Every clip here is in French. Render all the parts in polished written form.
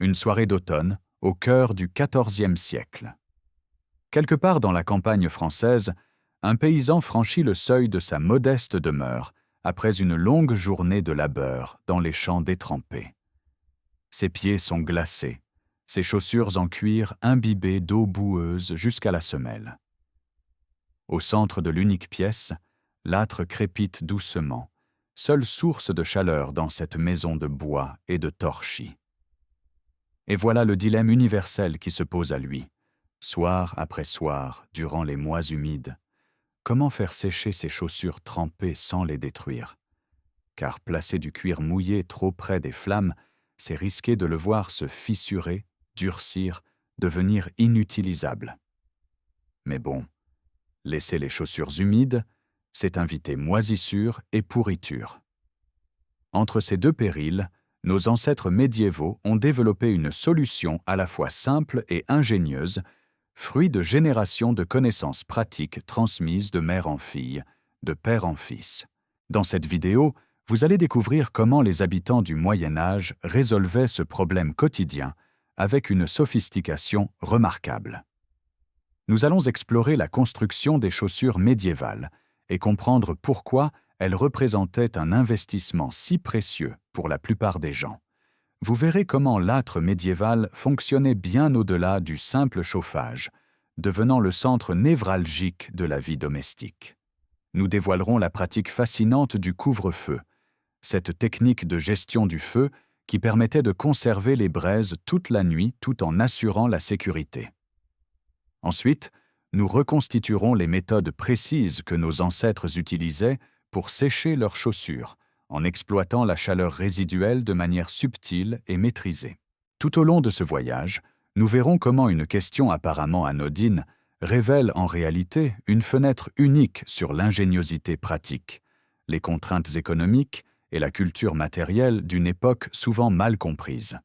une soirée d'automne, au cœur du XIVe siècle. Quelque part dans la campagne française, un paysan franchit le seuil de sa modeste demeure après une longue journée de labeur dans les champs détrempés. Ses pieds sont glacés, ses chaussures en cuir imbibées d'eau boueuse jusqu'à la semelle. Au centre de l'unique pièce, l'âtre crépite doucement, seule source de chaleur dans cette maison de bois et de torchis. Et voilà le dilemme universel qui se pose à lui, soir après soir, durant les mois humides. Comment faire sécher ses chaussures trempées sans les détruire? Car placer du cuir mouillé trop près des flammes, c'est risquer de le voir se fissurer, durcir, devenir inutilisable. Mais bon, laisser les chaussures humides, c'est inviter moisissure et pourriture. Entre ces deux périls, nos ancêtres médiévaux ont développé une solution à la fois simple et ingénieuse, fruit de générations de connaissances pratiques transmises de mère en fille, de père en fils. Dans cette vidéo, vous allez découvrir comment les habitants du Moyen Âge résolvaient ce problème quotidien avec une sophistication remarquable. Nous allons explorer la construction des chaussures médiévales et comprendre pourquoi elles représentaient un investissement si précieux pour la plupart des gens. Vous verrez comment l'âtre médiéval fonctionnait bien au-delà du simple chauffage, devenant le centre névralgique de la vie domestique. Nous dévoilerons la pratique fascinante du couvre-feu, cette technique de gestion du feu qui permettait de conserver les braises toute la nuit tout en assurant la sécurité. Ensuite, nous reconstituerons les méthodes précises que nos ancêtres utilisaient pour sécher leurs chaussures, en exploitant la chaleur résiduelle de manière subtile et maîtrisée. Tout au long de ce voyage, nous verrons comment une question apparemment anodine révèle en réalité une fenêtre unique sur l'ingéniosité pratique, les contraintes économiques et la culture matérielle d'une époque souvent mal comprise.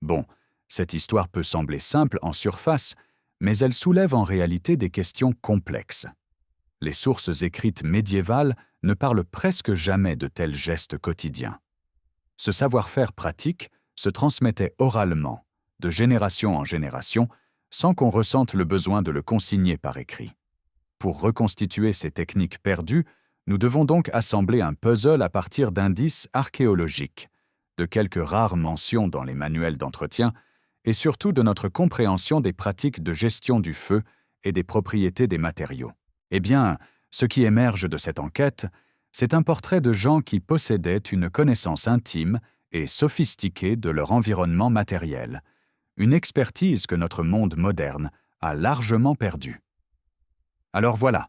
Bon, cette histoire peut sembler simple en surface, mais elle soulève en réalité des questions complexes. Les sources écrites médiévales ne parlent presque jamais de tels gestes quotidiens. Ce savoir-faire pratique se transmettait oralement, de génération en génération, sans qu'on ressente le besoin de le consigner par écrit. Pour reconstituer ces techniques perdues, nous devons donc assembler un puzzle à partir d'indices archéologiques, de quelques rares mentions dans les manuels d'entretien, et surtout de notre compréhension des pratiques de gestion du feu et des propriétés des matériaux. Eh bien, ce qui émerge de cette enquête, c'est un portrait de gens qui possédaient une connaissance intime et sophistiquée de leur environnement matériel, une expertise que notre monde moderne a largement perdue. Alors voilà,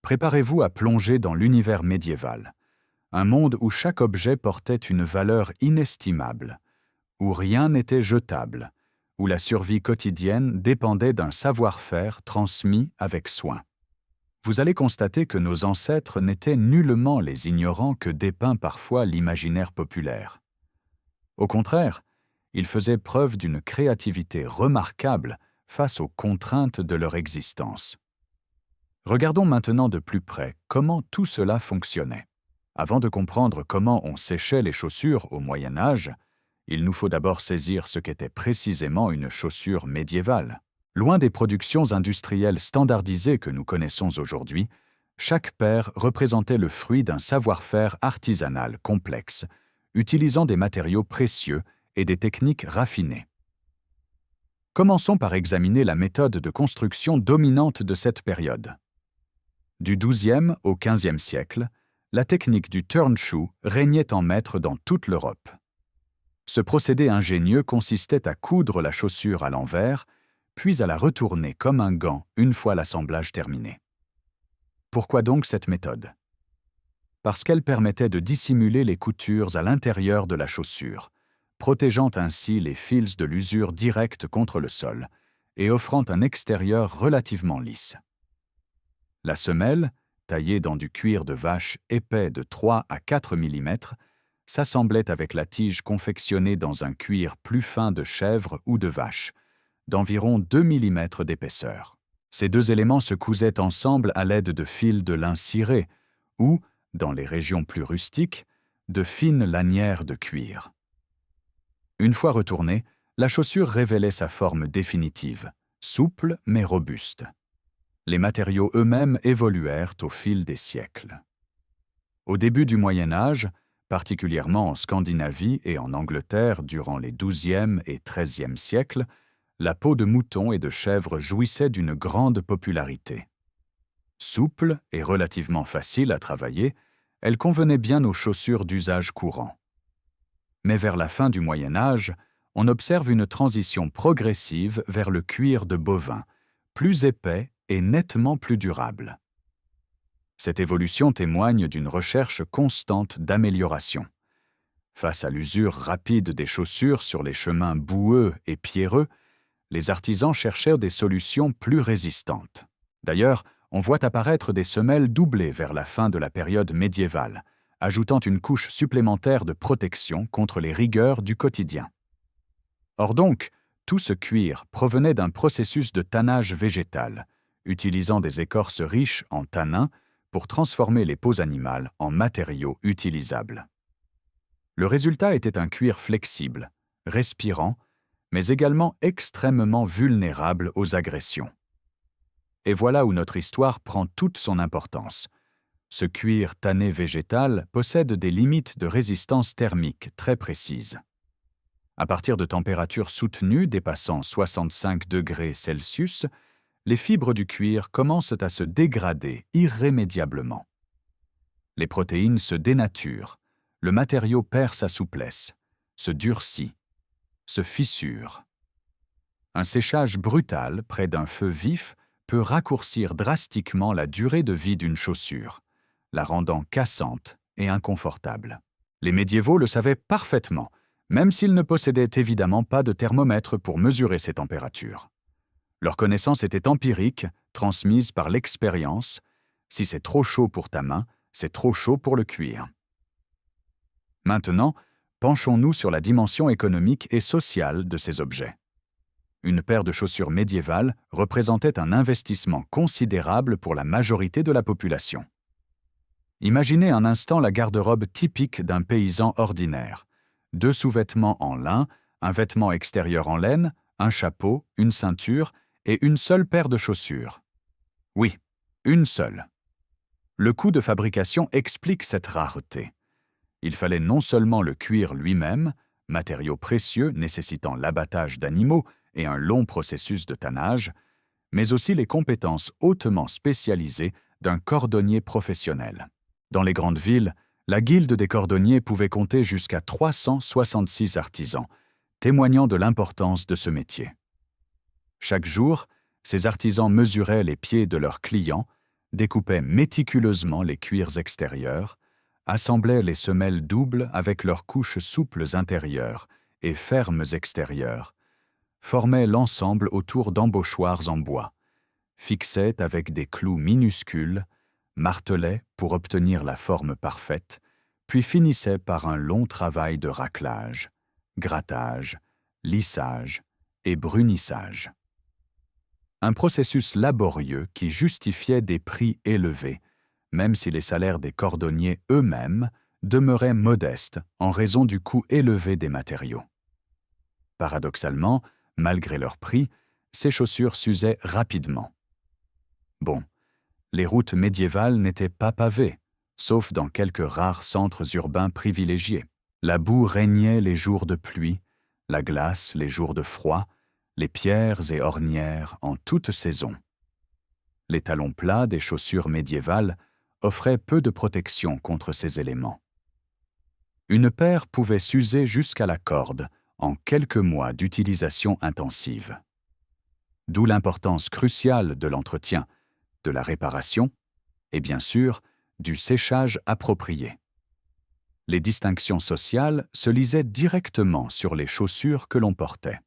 préparez-vous à plonger dans l'univers médiéval, un monde où chaque objet portait une valeur inestimable, où rien n'était jetable, où la survie quotidienne dépendait d'un savoir-faire transmis avec soin. Vous allez constater que nos ancêtres n'étaient nullement les ignorants que dépeint parfois l'imaginaire populaire. Au contraire, ils faisaient preuve d'une créativité remarquable face aux contraintes de leur existence. Regardons maintenant de plus près comment tout cela fonctionnait. Avant de comprendre comment on séchait les chaussures au Moyen Âge, il nous faut d'abord saisir ce qu'était précisément une chaussure médiévale. Loin des productions industrielles standardisées que nous connaissons aujourd'hui, chaque paire représentait le fruit d'un savoir-faire artisanal complexe, utilisant des matériaux précieux et des techniques raffinées. Commençons par examiner la méthode de construction dominante de cette période. Du XIIe au XVe siècle, la technique du turnshoe régnait en maître dans toute l'Europe. Ce procédé ingénieux consistait à coudre la chaussure à l'envers, puis à la retourner comme un gant une fois l'assemblage terminé. Pourquoi donc cette méthode? Parce qu'elle permettait de dissimuler les coutures à l'intérieur de la chaussure, protégeant ainsi les fils de l'usure directe contre le sol et offrant un extérieur relativement lisse. La semelle, taillée dans du cuir de vache épais de 3 à 4 mm, s'assemblait avec la tige confectionnée dans un cuir plus fin de chèvre ou de vache, d'environ 2 mm d'épaisseur. Ces deux éléments se cousaient ensemble à l'aide de fils de lin ciré ou, dans les régions plus rustiques, de fines lanières de cuir. Une fois retournée, la chaussure révélait sa forme définitive, souple mais robuste. Les matériaux eux-mêmes évoluèrent au fil des siècles. Au début du Moyen Âge, particulièrement en Scandinavie et en Angleterre durant les XIIe et XIIIe siècles, la peau de mouton et de chèvre jouissait d'une grande popularité. Souple et relativement facile à travailler, elle convenait bien aux chaussures d'usage courant. Mais vers la fin du Moyen Âge, on observe une transition progressive vers le cuir de bovin, plus épais et nettement plus durable. Cette évolution témoigne d'une recherche constante d'amélioration. Face à l'usure rapide des chaussures sur les chemins boueux et pierreux, les artisans cherchèrent des solutions plus résistantes. D'ailleurs, on voit apparaître des semelles doublées vers la fin de la période médiévale, ajoutant une couche supplémentaire de protection contre les rigueurs du quotidien. Or donc, tout ce cuir provenait d'un processus de tannage végétal, utilisant des écorces riches en tanins pour transformer les peaux animales en matériaux utilisables. Le résultat était un cuir flexible, respirant, mais également extrêmement vulnérable aux agressions. Et voilà où notre histoire prend toute son importance. Ce cuir tanné végétal possède des limites de résistance thermique très précises. À partir de températures soutenues dépassant 65 degrés Celsius, les fibres du cuir commencent à se dégrader irrémédiablement. Les protéines se dénaturent, le matériau perd sa souplesse, se durcit, se fissure. Un séchage brutal près d'un feu vif peut raccourcir drastiquement la durée de vie d'une chaussure, la rendant cassante et inconfortable. Les médiévaux le savaient parfaitement, même s'ils ne possédaient évidemment pas de thermomètre pour mesurer ces températures. Leur connaissance était empirique, transmise par l'expérience. Si c'est trop chaud pour ta main, c'est trop chaud pour le cuir. Maintenant, penchons-nous sur la dimension économique et sociale de ces objets. Une paire de chaussures médiévales représentait un investissement considérable pour la majorité de la population. Imaginez un instant la garde-robe typique d'un paysan ordinaire. 2 sous-vêtements en lin, un vêtement extérieur en laine, un chapeau, une ceinture et une seule paire de chaussures. Oui, une seule. Le coût de fabrication explique cette rareté. Il fallait non seulement le cuir lui-même, matériau précieux nécessitant l'abattage d'animaux et un long processus de tannage, mais aussi les compétences hautement spécialisées d'un cordonnier professionnel. Dans les grandes villes, la guilde des cordonniers pouvait compter jusqu'à 366 artisans, témoignant de l'importance de ce métier. Chaque jour, ces artisans mesuraient les pieds de leurs clients, découpaient méticuleusement les cuirs extérieurs, assemblaient les semelles doubles avec leurs couches souples intérieures et fermes extérieures, formaient l'ensemble autour d'embauchoirs en bois, fixaient avec des clous minuscules, martelaient pour obtenir la forme parfaite, puis finissaient par un long travail de raclage, grattage, lissage et brunissage. Un processus laborieux qui justifiait des prix élevés, même si les salaires des cordonniers eux-mêmes demeuraient modestes en raison du coût élevé des matériaux. Paradoxalement, malgré leur prix, ces chaussures s'usaient rapidement. Bon, les routes médiévales n'étaient pas pavées, sauf dans quelques rares centres urbains privilégiés. La boue régnait les jours de pluie, la glace les jours de froid, les pierres et ornières en toute saison. Les talons plats des chaussures médiévales offraient peu de protection contre ces éléments. Une paire pouvait s'user jusqu'à la corde en quelques mois d'utilisation intensive. D'où l'importance cruciale de l'entretien, de la réparation et bien sûr du séchage approprié. Les distinctions sociales se lisaient directement sur les chaussures que l'on portait.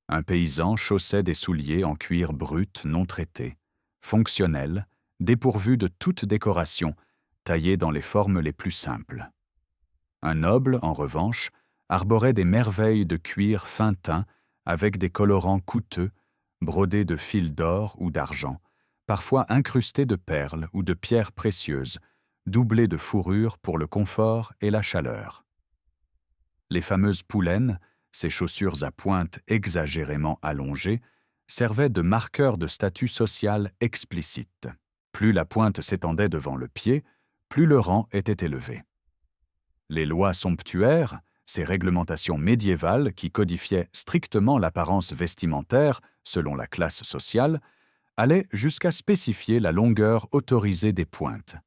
Un paysan chaussait des souliers en cuir brut non traité, fonctionnels, dépourvus de toute décoration, taillés dans les formes les plus simples. Un noble, en revanche, arborait des merveilles de cuir fin teint avec des colorants coûteux, brodés de fils d'or ou d'argent, parfois incrustés de perles ou de pierres précieuses, doublés de fourrure pour le confort et la chaleur. Les fameuses poulaines, ces chaussures à pointe exagérément allongées, servaient de marqueur de statut social explicite. Plus la pointe s'étendait devant le pied, plus le rang était élevé. Les lois somptuaires, ces réglementations médiévales qui codifiaient strictement l'apparence vestimentaire selon la classe sociale, allaient jusqu'à spécifier la longueur autorisée des pointes.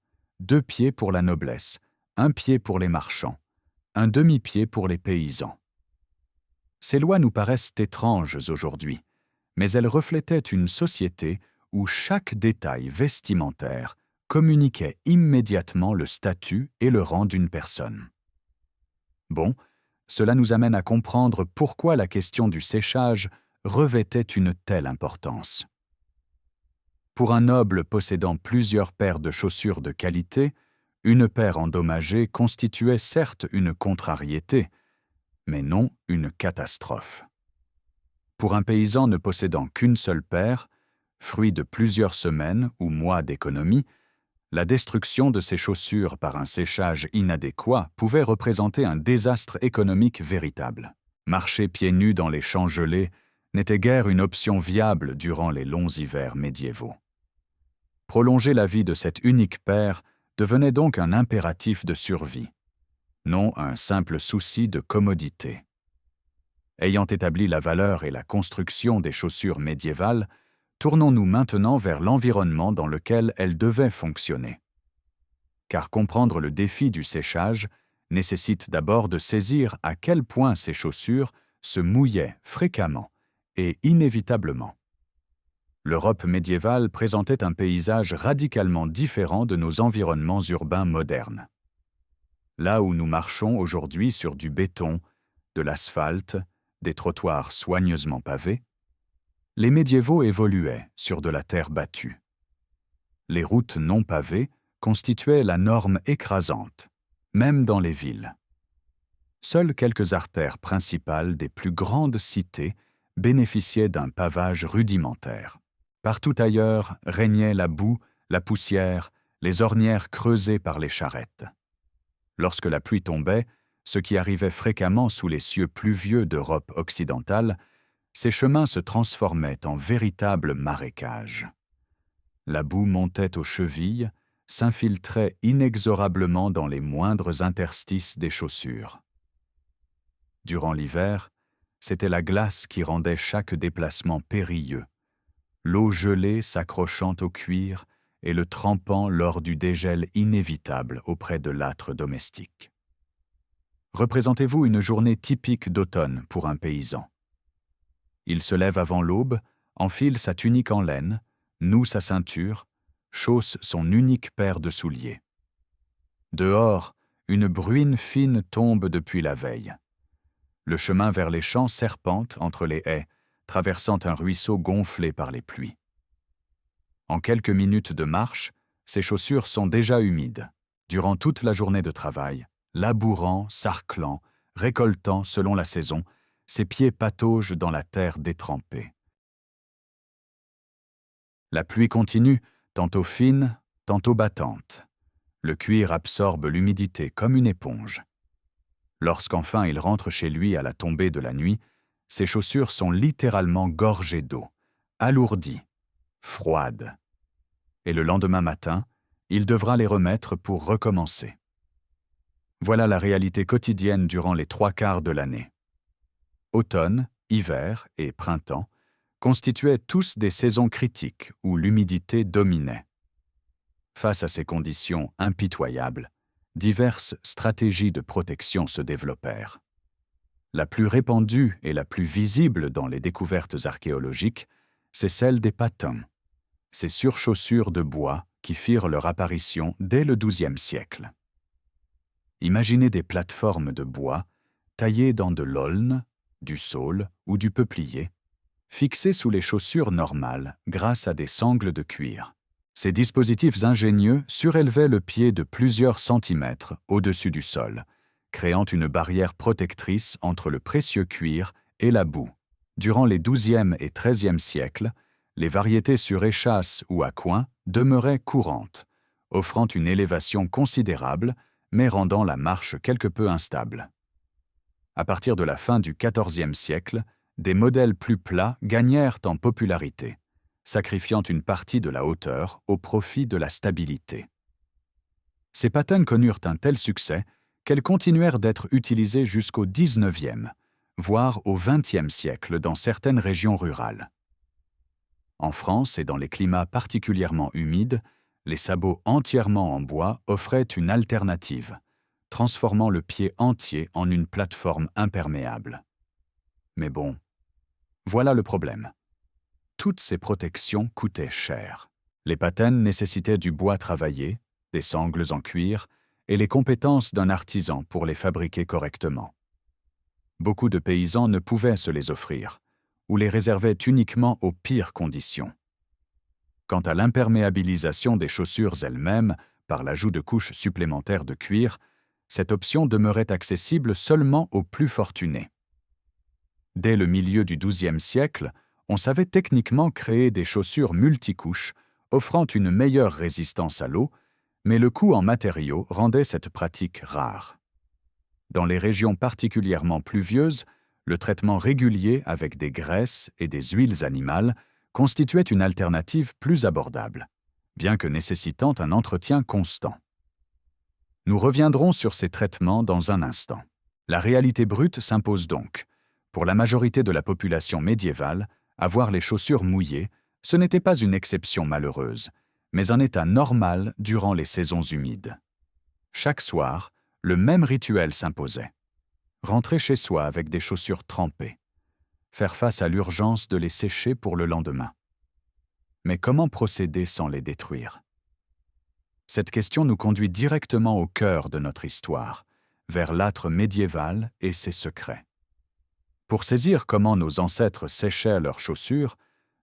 2 pieds pour la noblesse, 1 pied pour les marchands, un demi-pied pour les paysans. Ces lois nous paraissent étranges aujourd'hui, mais elles reflétaient une société où chaque détail vestimentaire communiquait immédiatement le statut et le rang d'une personne. Bon, cela nous amène à comprendre pourquoi la question du séchage revêtait une telle importance. Pour un noble possédant plusieurs paires de chaussures de qualité, une paire endommagée constituait certes une contrariété, mais non une catastrophe. Pour un paysan ne possédant qu'une seule paire, fruit de plusieurs semaines ou mois d'économie, la destruction de ses chaussures par un séchage inadéquat pouvait représenter un désastre économique véritable. Marcher pieds nus dans les champs gelés n'était guère une option viable durant les longs hivers médiévaux. Prolonger la vie de cette unique paire devenait donc un impératif de survie, non un simple souci de commodité. Ayant établi la valeur et la construction des chaussures médiévales, tournons-nous maintenant vers l'environnement dans lequel elles devaient fonctionner. Car comprendre le défi du séchage nécessite d'abord de saisir à quel point ces chaussures se mouillaient fréquemment et inévitablement. L'Europe médiévale présentait un paysage radicalement différent de nos environnements urbains modernes. Là où nous marchons aujourd'hui sur du béton, de l'asphalte, des trottoirs soigneusement pavés, les médiévaux évoluaient sur de la terre battue. Les routes non pavées constituaient la norme écrasante, même dans les villes. Seules quelques artères principales des plus grandes cités bénéficiaient d'un pavage rudimentaire. Partout ailleurs régnait la boue, la poussière, les ornières creusées par les charrettes. Lorsque la pluie tombait, ce qui arrivait fréquemment sous les cieux pluvieux d'Europe occidentale, ces chemins se transformaient en véritables marécages. La boue montait aux chevilles, s'infiltrait inexorablement dans les moindres interstices des chaussures. Durant l'hiver, c'était la glace qui rendait chaque déplacement périlleux, l'eau gelée s'accrochant au cuir et le trempant lors du dégel inévitable auprès de l'âtre domestique. Représentez-vous une journée typique d'automne pour un paysan. Il se lève avant l'aube, enfile sa tunique en laine, noue sa ceinture, chausse son unique paire de souliers. Dehors, une bruine fine tombe depuis la veille. Le chemin vers les champs serpente entre les haies, traversant un ruisseau gonflé par les pluies. En quelques minutes de marche, ses chaussures sont déjà humides. Durant toute la journée de travail, labourant, sarclant, récoltant selon la saison, ses pieds pataugent dans la terre détrempée. La pluie continue, tantôt fine, tantôt battante. Le cuir absorbe l'humidité comme une éponge. Lorsqu'enfin il rentre chez lui à la tombée de la nuit, ses chaussures sont littéralement gorgées d'eau, alourdies, froides. Et le lendemain matin, il devra les remettre pour recommencer. Voilà la réalité quotidienne durant les 3/4 de l'année. Automne, hiver et printemps constituaient tous des saisons critiques où l'humidité dominait. Face à ces conditions impitoyables, diverses stratégies de protection se développèrent. La plus répandue et la plus visible dans les découvertes archéologiques, c'est celle des patins, ces surchaussures de bois qui firent leur apparition dès le XIIe siècle. Imaginez des plateformes de bois taillées dans de l'aulne, du saule ou du peuplier, fixées sous les chaussures normales grâce à des sangles de cuir. Ces dispositifs ingénieux surélevaient le pied de plusieurs centimètres au-dessus du sol, créant une barrière protectrice entre le précieux cuir et la boue. Durant les XIIe et XIIIe siècles, les variétés sur échasse ou à coins demeuraient courantes, offrant une élévation considérable, mais rendant la marche quelque peu instable. À partir de la fin du XIVe siècle, des modèles plus plats gagnèrent en popularité, sacrifiant une partie de la hauteur au profit de la stabilité. Ces patins connurent un tel succès qu'elles continuèrent d'être utilisées jusqu'au XIXe, voire au XXe siècle dans certaines régions rurales. En France et dans les climats particulièrement humides, les sabots entièrement en bois offraient une alternative, transformant le pied entier en une plateforme imperméable. Mais bon, voilà le problème. Toutes ces protections coûtaient cher. Les patins nécessitaient du bois travaillé, des sangles en cuir et les compétences d'un artisan pour les fabriquer correctement. Beaucoup de paysans ne pouvaient se les offrir, ou les réservaient uniquement aux pires conditions. Quant à l'imperméabilisation des chaussures elles-mêmes par l'ajout de couches supplémentaires de cuir, cette option demeurait accessible seulement aux plus fortunés. Dès le milieu du XIIe siècle, on savait techniquement créer des chaussures multicouches offrant une meilleure résistance à l'eau, mais le coût en matériaux rendait cette pratique rare. Dans les régions particulièrement pluvieuses, le traitement régulier avec des graisses et des huiles animales constituait une alternative plus abordable, bien que nécessitant un entretien constant. Nous reviendrons sur ces traitements dans un instant. La réalité brute s'impose donc. Pour la majorité de la population médiévale, avoir les chaussures mouillées, ce n'était pas une exception malheureuse, mais un état normal durant les saisons humides. Chaque soir, le même rituel s'imposait. Rentrer chez soi avec des chaussures trempées. Faire face à l'urgence de les sécher pour le lendemain. Mais comment procéder sans les détruire? Cette question nous conduit directement au cœur de notre histoire, vers l'âtre médiéval et ses secrets. Pour saisir comment nos ancêtres séchaient leurs chaussures,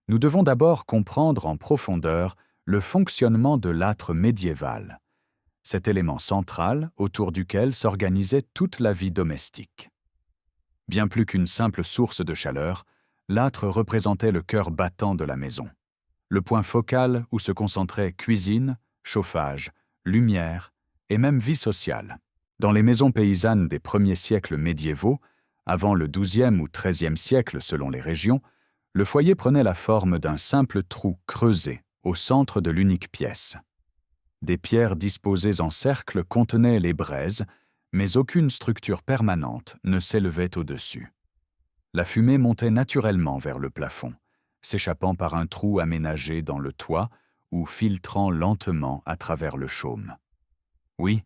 nous devons d'abord comprendre en profondeur le fonctionnement de l'âtre médiéval, cet élément central autour duquel s'organisait toute la vie domestique. Bien plus qu'une simple source de chaleur, l'âtre représentait le cœur battant de la maison, le point focal où se concentraient cuisine, chauffage, lumière et même vie sociale. Dans les maisons paysannes des premiers siècles médiévaux, avant le XIIe ou XIIIe siècle selon les régions, le foyer prenait la forme d'un simple trou creusé au centre de l'unique pièce. Des pierres disposées en cercle contenaient les braises, mais aucune structure permanente ne s'élevait au-dessus. La fumée montait naturellement vers le plafond, s'échappant par un trou aménagé dans le toit ou filtrant lentement à travers le chaume. Oui,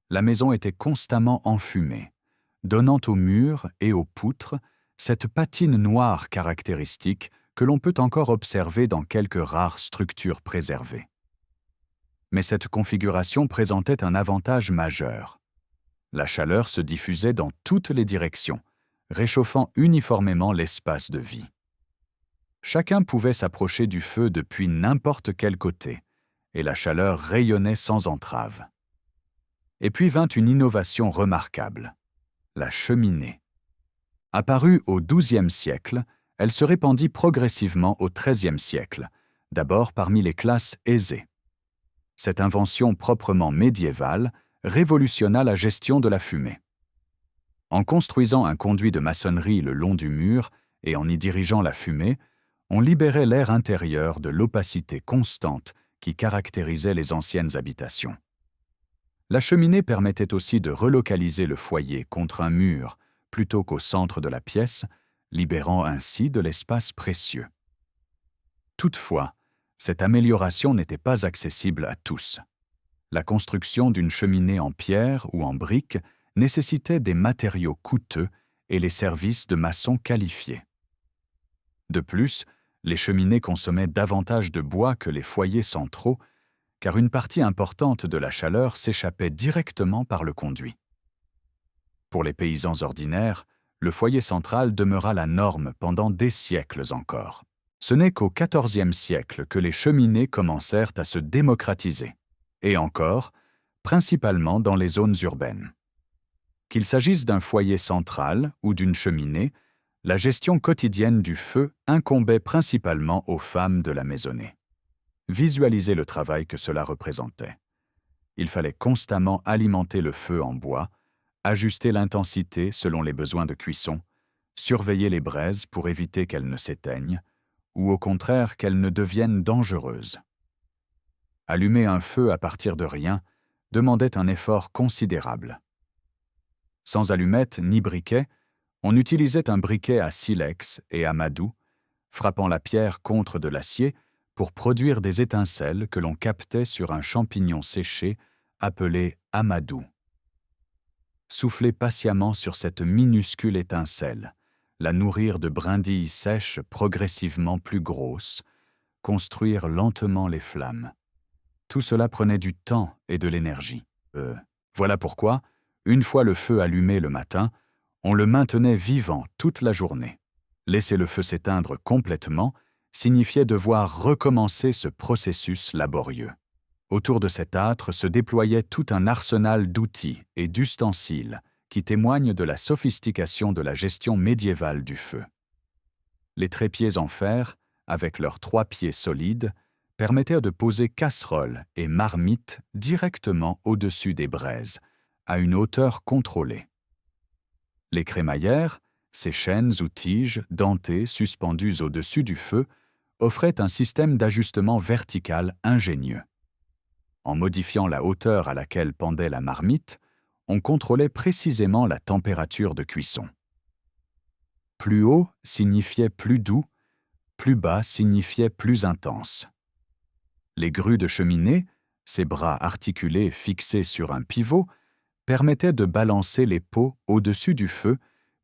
la maison était constamment enfumée, donnant aux murs et aux poutres cette patine noire caractéristique que l'on peut encore observer dans quelques rares structures préservées. Mais cette configuration présentait un avantage majeur. La chaleur se diffusait dans toutes les directions, réchauffant uniformément l'espace de vie. Chacun pouvait s'approcher du feu depuis n'importe quel côté, et la chaleur rayonnait sans entrave. Et puis vint une innovation remarquable, la cheminée. Apparue au XIIe siècle, elle se répandit progressivement au XIIIe siècle, d'abord parmi les classes aisées. Cette invention proprement médiévale révolutionna la gestion de la fumée. En construisant un conduit de maçonnerie le long du mur et en y dirigeant la fumée, on libérait l'air intérieur de l'opacité constante qui caractérisait les anciennes habitations. La cheminée permettait aussi de relocaliser le foyer contre un mur plutôt qu'au centre de la pièce, libérant ainsi de l'espace précieux. Toutefois, cette amélioration n'était pas accessible à tous. La construction d'une cheminée en pierre ou en brique nécessitait des matériaux coûteux et les services de maçons qualifiés. De plus, les cheminées consommaient davantage de bois que les foyers centraux, car une partie importante de la chaleur s'échappait directement par le conduit. Pour les paysans ordinaires, le foyer central demeura la norme pendant des siècles encore. Ce n'est qu'au XIVe siècle que les cheminées commencèrent à se démocratiser, et encore, principalement dans les zones urbaines. Qu'il s'agisse d'un foyer central ou d'une cheminée, la gestion quotidienne du feu incombait principalement aux femmes de la maisonnée. Visualisez le travail que cela représentait. Il fallait constamment alimenter le feu en bois, ajuster l'intensité selon les besoins de cuisson, surveiller les braises pour éviter qu'elles ne s'éteignent, ou au contraire qu'elles ne deviennent dangereuses. Allumer un feu à partir de rien demandait un effort considérable. Sans allumettes ni briquet, on utilisait un briquet à silex et amadou, frappant la pierre contre de l'acier pour produire des étincelles que l'on captait sur un champignon séché appelé amadou. Souffler patiemment sur cette minuscule étincelle, la nourrir de brindilles sèches progressivement plus grosses, construire lentement les flammes. Tout cela prenait du temps et de l'énergie. Voilà pourquoi, une fois le feu allumé le matin, on le maintenait vivant toute la journée. Laisser le feu s'éteindre complètement signifiait devoir recommencer ce processus laborieux. Autour de cet âtre se déployait tout un arsenal d'outils et d'ustensiles qui témoignent de la sophistication de la gestion médiévale du feu. Les trépieds en fer, avec leurs 3 pieds solides, permettaient de poser casseroles et marmites directement au-dessus des braises, à une hauteur contrôlée. Les crémaillères, ces chaînes ou tiges dentées suspendues au-dessus du feu, offraient un système d'ajustement vertical ingénieux. En modifiant la hauteur à laquelle pendait la marmite, on contrôlait précisément la température de cuisson. Plus haut signifiait plus doux, plus bas signifiait plus intense. Les grues de cheminée, ces bras articulés fixés sur un pivot, permettaient de balancer les pots au-dessus du feu,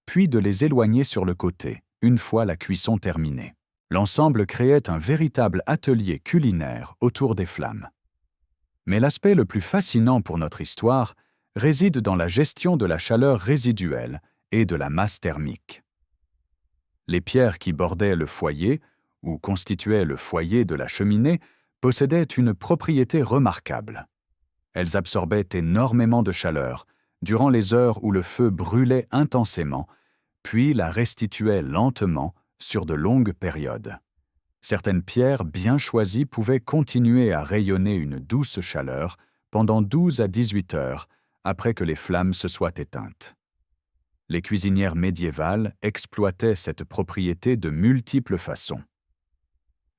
puis de les éloigner sur le côté, une fois la cuisson terminée. L'ensemble créait un véritable atelier culinaire autour des flammes. Mais l'aspect le plus fascinant pour notre histoire réside dans la gestion de la chaleur résiduelle et de la masse thermique. Les pierres qui bordaient le foyer, ou constituaient le foyer de la cheminée, possédaient une propriété remarquable. Elles absorbaient énormément de chaleur durant les heures où le feu brûlait intensément, puis la restituaient lentement sur de longues périodes. Certaines pierres bien choisies pouvaient continuer à rayonner une douce chaleur pendant 12 à 18 heures après que les flammes se soient éteintes. Les cuisinières médiévales exploitaient cette propriété de multiples façons.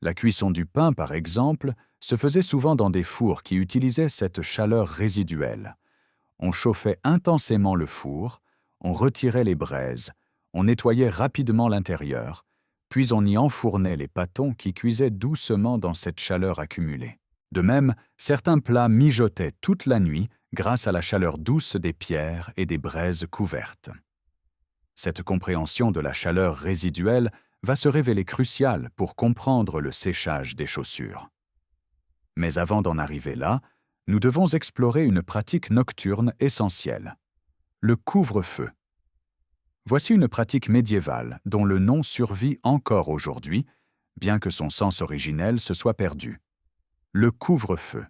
La cuisson du pain, par exemple, se faisait souvent dans des fours qui utilisaient cette chaleur résiduelle. On chauffait intensément le four, on retirait les braises, on nettoyait rapidement l'intérieur, puis on y enfournait les pâtons qui cuisaient doucement dans cette chaleur accumulée. De même, certains plats mijotaient toute la nuit grâce à la chaleur douce des pierres et des braises couvertes. Cette compréhension de la chaleur résiduelle va se révéler cruciale pour comprendre le séchage des chaussures. Mais avant d'en arriver là, nous devons explorer une pratique nocturne essentielle, le couvre-feu. Voici une pratique médiévale dont le nom survit encore aujourd'hui, bien que son sens originel se soit perdu. Le couvre-feu.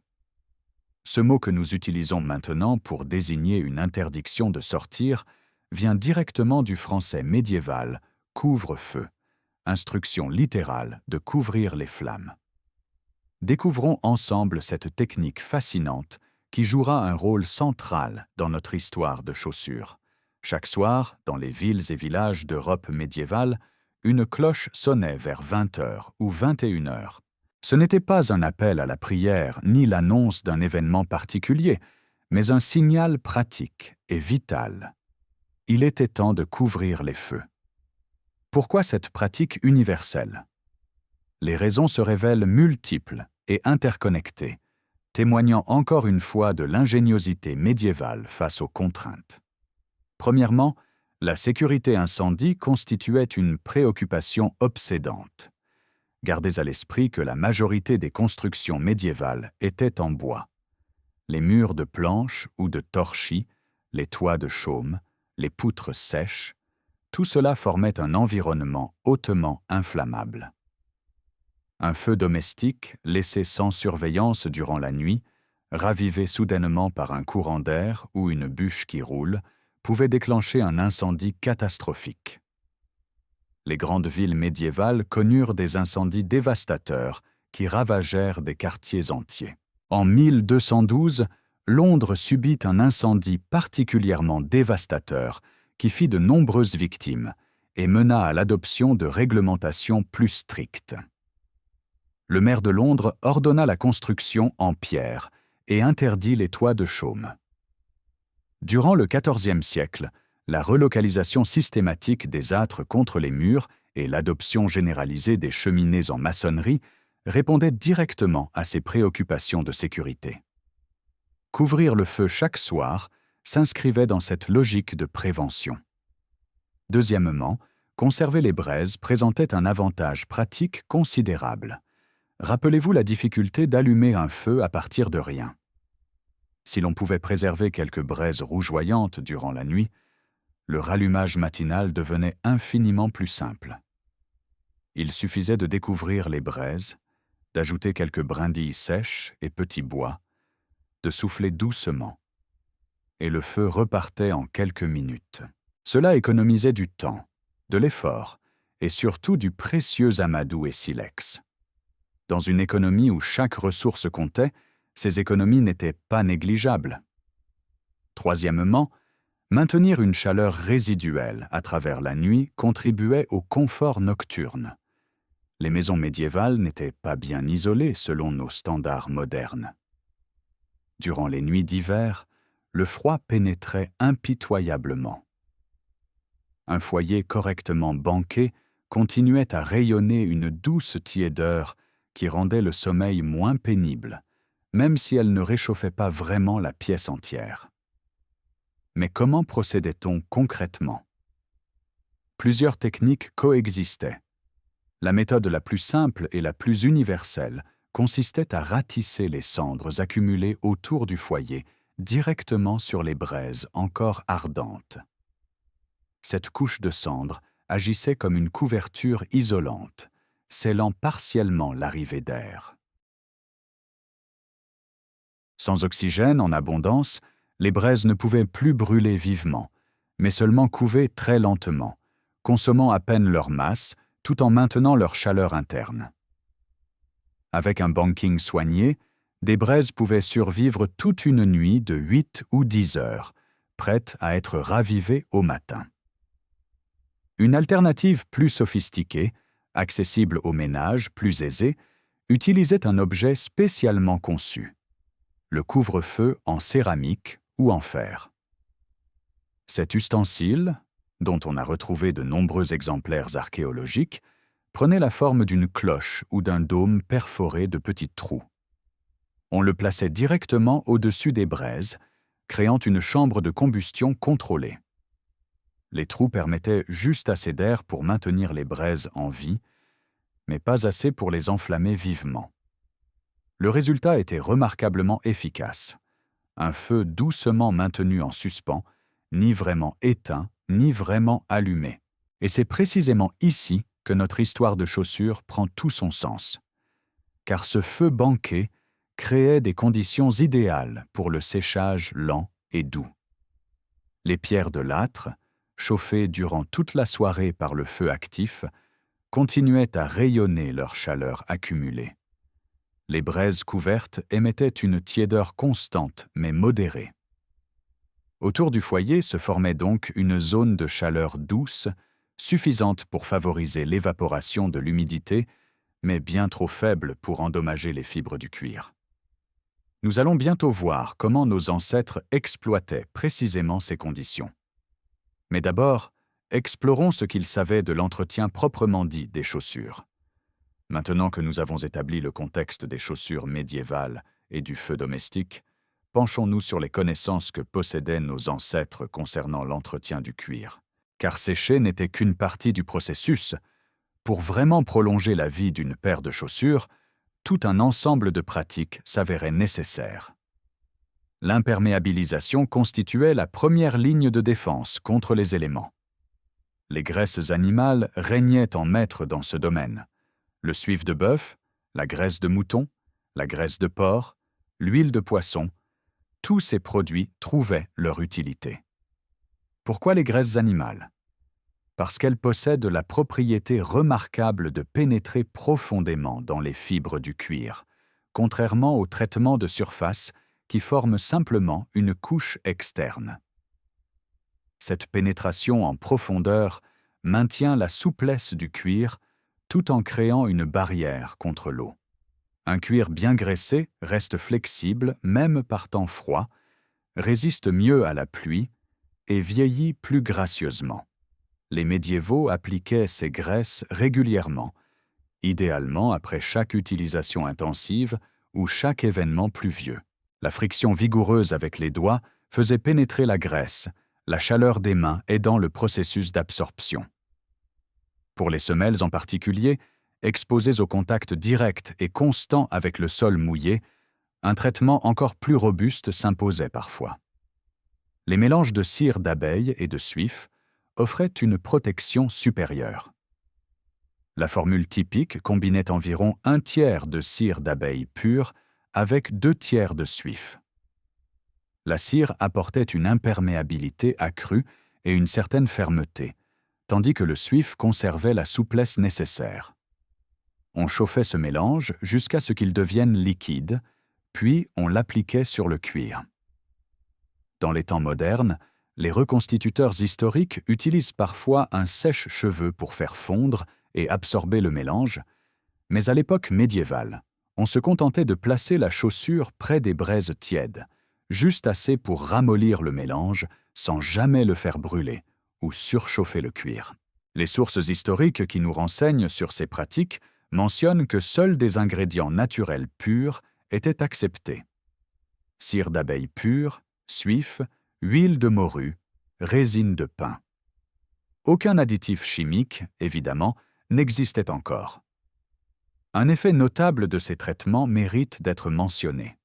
Ce mot que nous utilisons maintenant pour désigner une interdiction de sortir vient directement du français médiéval « couvre-feu », instruction littérale de couvrir les flammes. Découvrons ensemble cette technique fascinante qui jouera un rôle central dans notre histoire de chaussures. Chaque soir, dans les villes et villages d'Europe médiévale, une cloche sonnait vers 20 heures ou 21 heures. Ce n'était pas un appel à la prière ni l'annonce d'un événement particulier, mais un signal pratique et vital. Il était temps de couvrir les feux. Pourquoi cette pratique universelle? Les raisons se révèlent multiples et interconnectées, témoignant encore une fois de l'ingéniosité médiévale face aux contraintes. Premièrement, la sécurité incendie constituait une préoccupation obsédante. Gardez à l'esprit que la majorité des constructions médiévales étaient en bois. Les murs de planches ou de torchis, les toits de chaume, les poutres sèches, tout cela formait un environnement hautement inflammable. Un feu domestique, laissé sans surveillance durant la nuit, ravivé soudainement par un courant d'air ou une bûche qui roule, pouvait déclencher un incendie catastrophique. Les grandes villes médiévales connurent des incendies dévastateurs qui ravagèrent des quartiers entiers. En 1212, Londres subit un incendie particulièrement dévastateur qui fit de nombreuses victimes et mena à l'adoption de réglementations plus strictes. Le maire de Londres ordonna la construction en pierre et interdit les toits de chaume. Durant le XIVe siècle, la relocalisation systématique des âtres contre les murs et l'adoption généralisée des cheminées en maçonnerie répondaient directement à ces préoccupations de sécurité. Couvrir le feu chaque soir s'inscrivait dans cette logique de prévention. Deuxièmement, conserver les braises présentait un avantage pratique considérable. Rappelez-vous la difficulté d'allumer un feu à partir de rien. Si l'on pouvait préserver quelques braises rougeoyantes durant la nuit, le rallumage matinal devenait infiniment plus simple. Il suffisait de découvrir les braises, d'ajouter quelques brindilles sèches et petits bois, de souffler doucement, et le feu repartait en quelques minutes. Cela économisait du temps, de l'effort, et surtout du précieux amadou et silex. Dans une économie où chaque ressource comptait, ces économies n'étaient pas négligeables. Troisièmement, maintenir une chaleur résiduelle à travers la nuit contribuait au confort nocturne. Les maisons médiévales n'étaient pas bien isolées selon nos standards modernes. Durant les nuits d'hiver, le froid pénétrait impitoyablement. Un foyer correctement banqué continuait à rayonner une douce tiédeur qui rendait le sommeil moins pénible, même si elle ne réchauffait pas vraiment la pièce entière. Mais comment procédait-on concrètement? Plusieurs techniques coexistaient. La méthode la plus simple et la plus universelle consistait à ratisser les cendres accumulées autour du foyer directement sur les braises encore ardentes. Cette couche de cendres agissait comme une couverture isolante, scellant partiellement l'arrivée d'air. Sans oxygène en abondance, les braises ne pouvaient plus brûler vivement, mais seulement couver très lentement, consommant à peine leur masse tout en maintenant leur chaleur interne. Avec un banking soigné, des braises pouvaient survivre toute une nuit de 8 ou 10 heures, prêtes à être ravivées au matin. Une alternative plus sophistiquée, accessible aux ménages plus aisés, utilisait un objet spécialement conçu, le couvre-feu en céramique ou en fer. Cet ustensile, dont on a retrouvé de nombreux exemplaires archéologiques, prenait la forme d'une cloche ou d'un dôme perforé de petits trous. On le plaçait directement au-dessus des braises, créant une chambre de combustion contrôlée. Les trous permettaient juste assez d'air pour maintenir les braises en vie, mais pas assez pour les enflammer vivement. Le résultat était remarquablement efficace. Un feu doucement maintenu en suspens, ni vraiment éteint, ni vraiment allumé. Et c'est précisément ici que notre histoire de chaussures prend tout son sens. Car ce feu banqué créait des conditions idéales pour le séchage lent et doux. Les pierres de l'âtre, chauffées durant toute la soirée par le feu actif, continuaient à rayonner leur chaleur accumulée. Les braises couvertes émettaient une tiédeur constante mais modérée. Autour du foyer se formait donc une zone de chaleur douce, suffisante pour favoriser l'évaporation de l'humidité, mais bien trop faible pour endommager les fibres du cuir. Nous allons bientôt voir comment nos ancêtres exploitaient précisément ces conditions. Mais d'abord, explorons ce qu'ils savaient de l'entretien proprement dit des chaussures. Maintenant que nous avons établi le contexte des chaussures médiévales et du feu domestique, penchons-nous sur les connaissances que possédaient nos ancêtres concernant l'entretien du cuir. Car sécher n'était qu'une partie du processus. Pour vraiment prolonger la vie d'une paire de chaussures, tout un ensemble de pratiques s'avérait nécessaire. L'imperméabilisation constituait la première ligne de défense contre les éléments. Les graisses animales régnaient en maître dans ce domaine. Le suif de bœuf, la graisse de mouton, la graisse de porc, l'huile de poisson, tous ces produits trouvaient leur utilité. Pourquoi les graisses animales? Parce qu'elles possèdent la propriété remarquable de pénétrer profondément dans les fibres du cuir, contrairement aux traitements de surface qui forment simplement une couche externe. Cette pénétration en profondeur maintient la souplesse du cuir tout en créant une barrière contre l'eau. Un cuir bien graissé reste flexible même par temps froid, résiste mieux à la pluie et vieillit plus gracieusement. Les médiévaux appliquaient ces graisses régulièrement, idéalement après chaque utilisation intensive ou chaque événement pluvieux. La friction vigoureuse avec les doigts faisait pénétrer la graisse, la chaleur des mains aidant le processus d'absorption. Pour les semelles en particulier, exposées au contact direct et constant avec le sol mouillé, un traitement encore plus robuste s'imposait parfois. Les mélanges de cire d'abeille et de suif offraient une protection supérieure. La formule typique combinait environ 1/3 de cire d'abeille pure avec 2/3 de suif. La cire apportait une imperméabilité accrue et une certaine fermeté, tandis que le suif conservait la souplesse nécessaire. On chauffait ce mélange jusqu'à ce qu'il devienne liquide, puis on l'appliquait sur le cuir. Dans les temps modernes, les reconstituteurs historiques utilisent parfois un sèche-cheveux pour faire fondre et absorber le mélange, mais à l'époque médiévale, on se contentait de placer la chaussure près des braises tièdes, juste assez pour ramollir le mélange sans jamais le faire brûler ou surchauffer le cuir. Les sources historiques qui nous renseignent sur ces pratiques mentionnent que seuls des ingrédients naturels purs étaient acceptés. Cire d'abeille pure, suif, huile de morue, résine de pin. Aucun additif chimique, évidemment, n'existait encore. Un effet notable de ces traitements mérite d'être mentionné.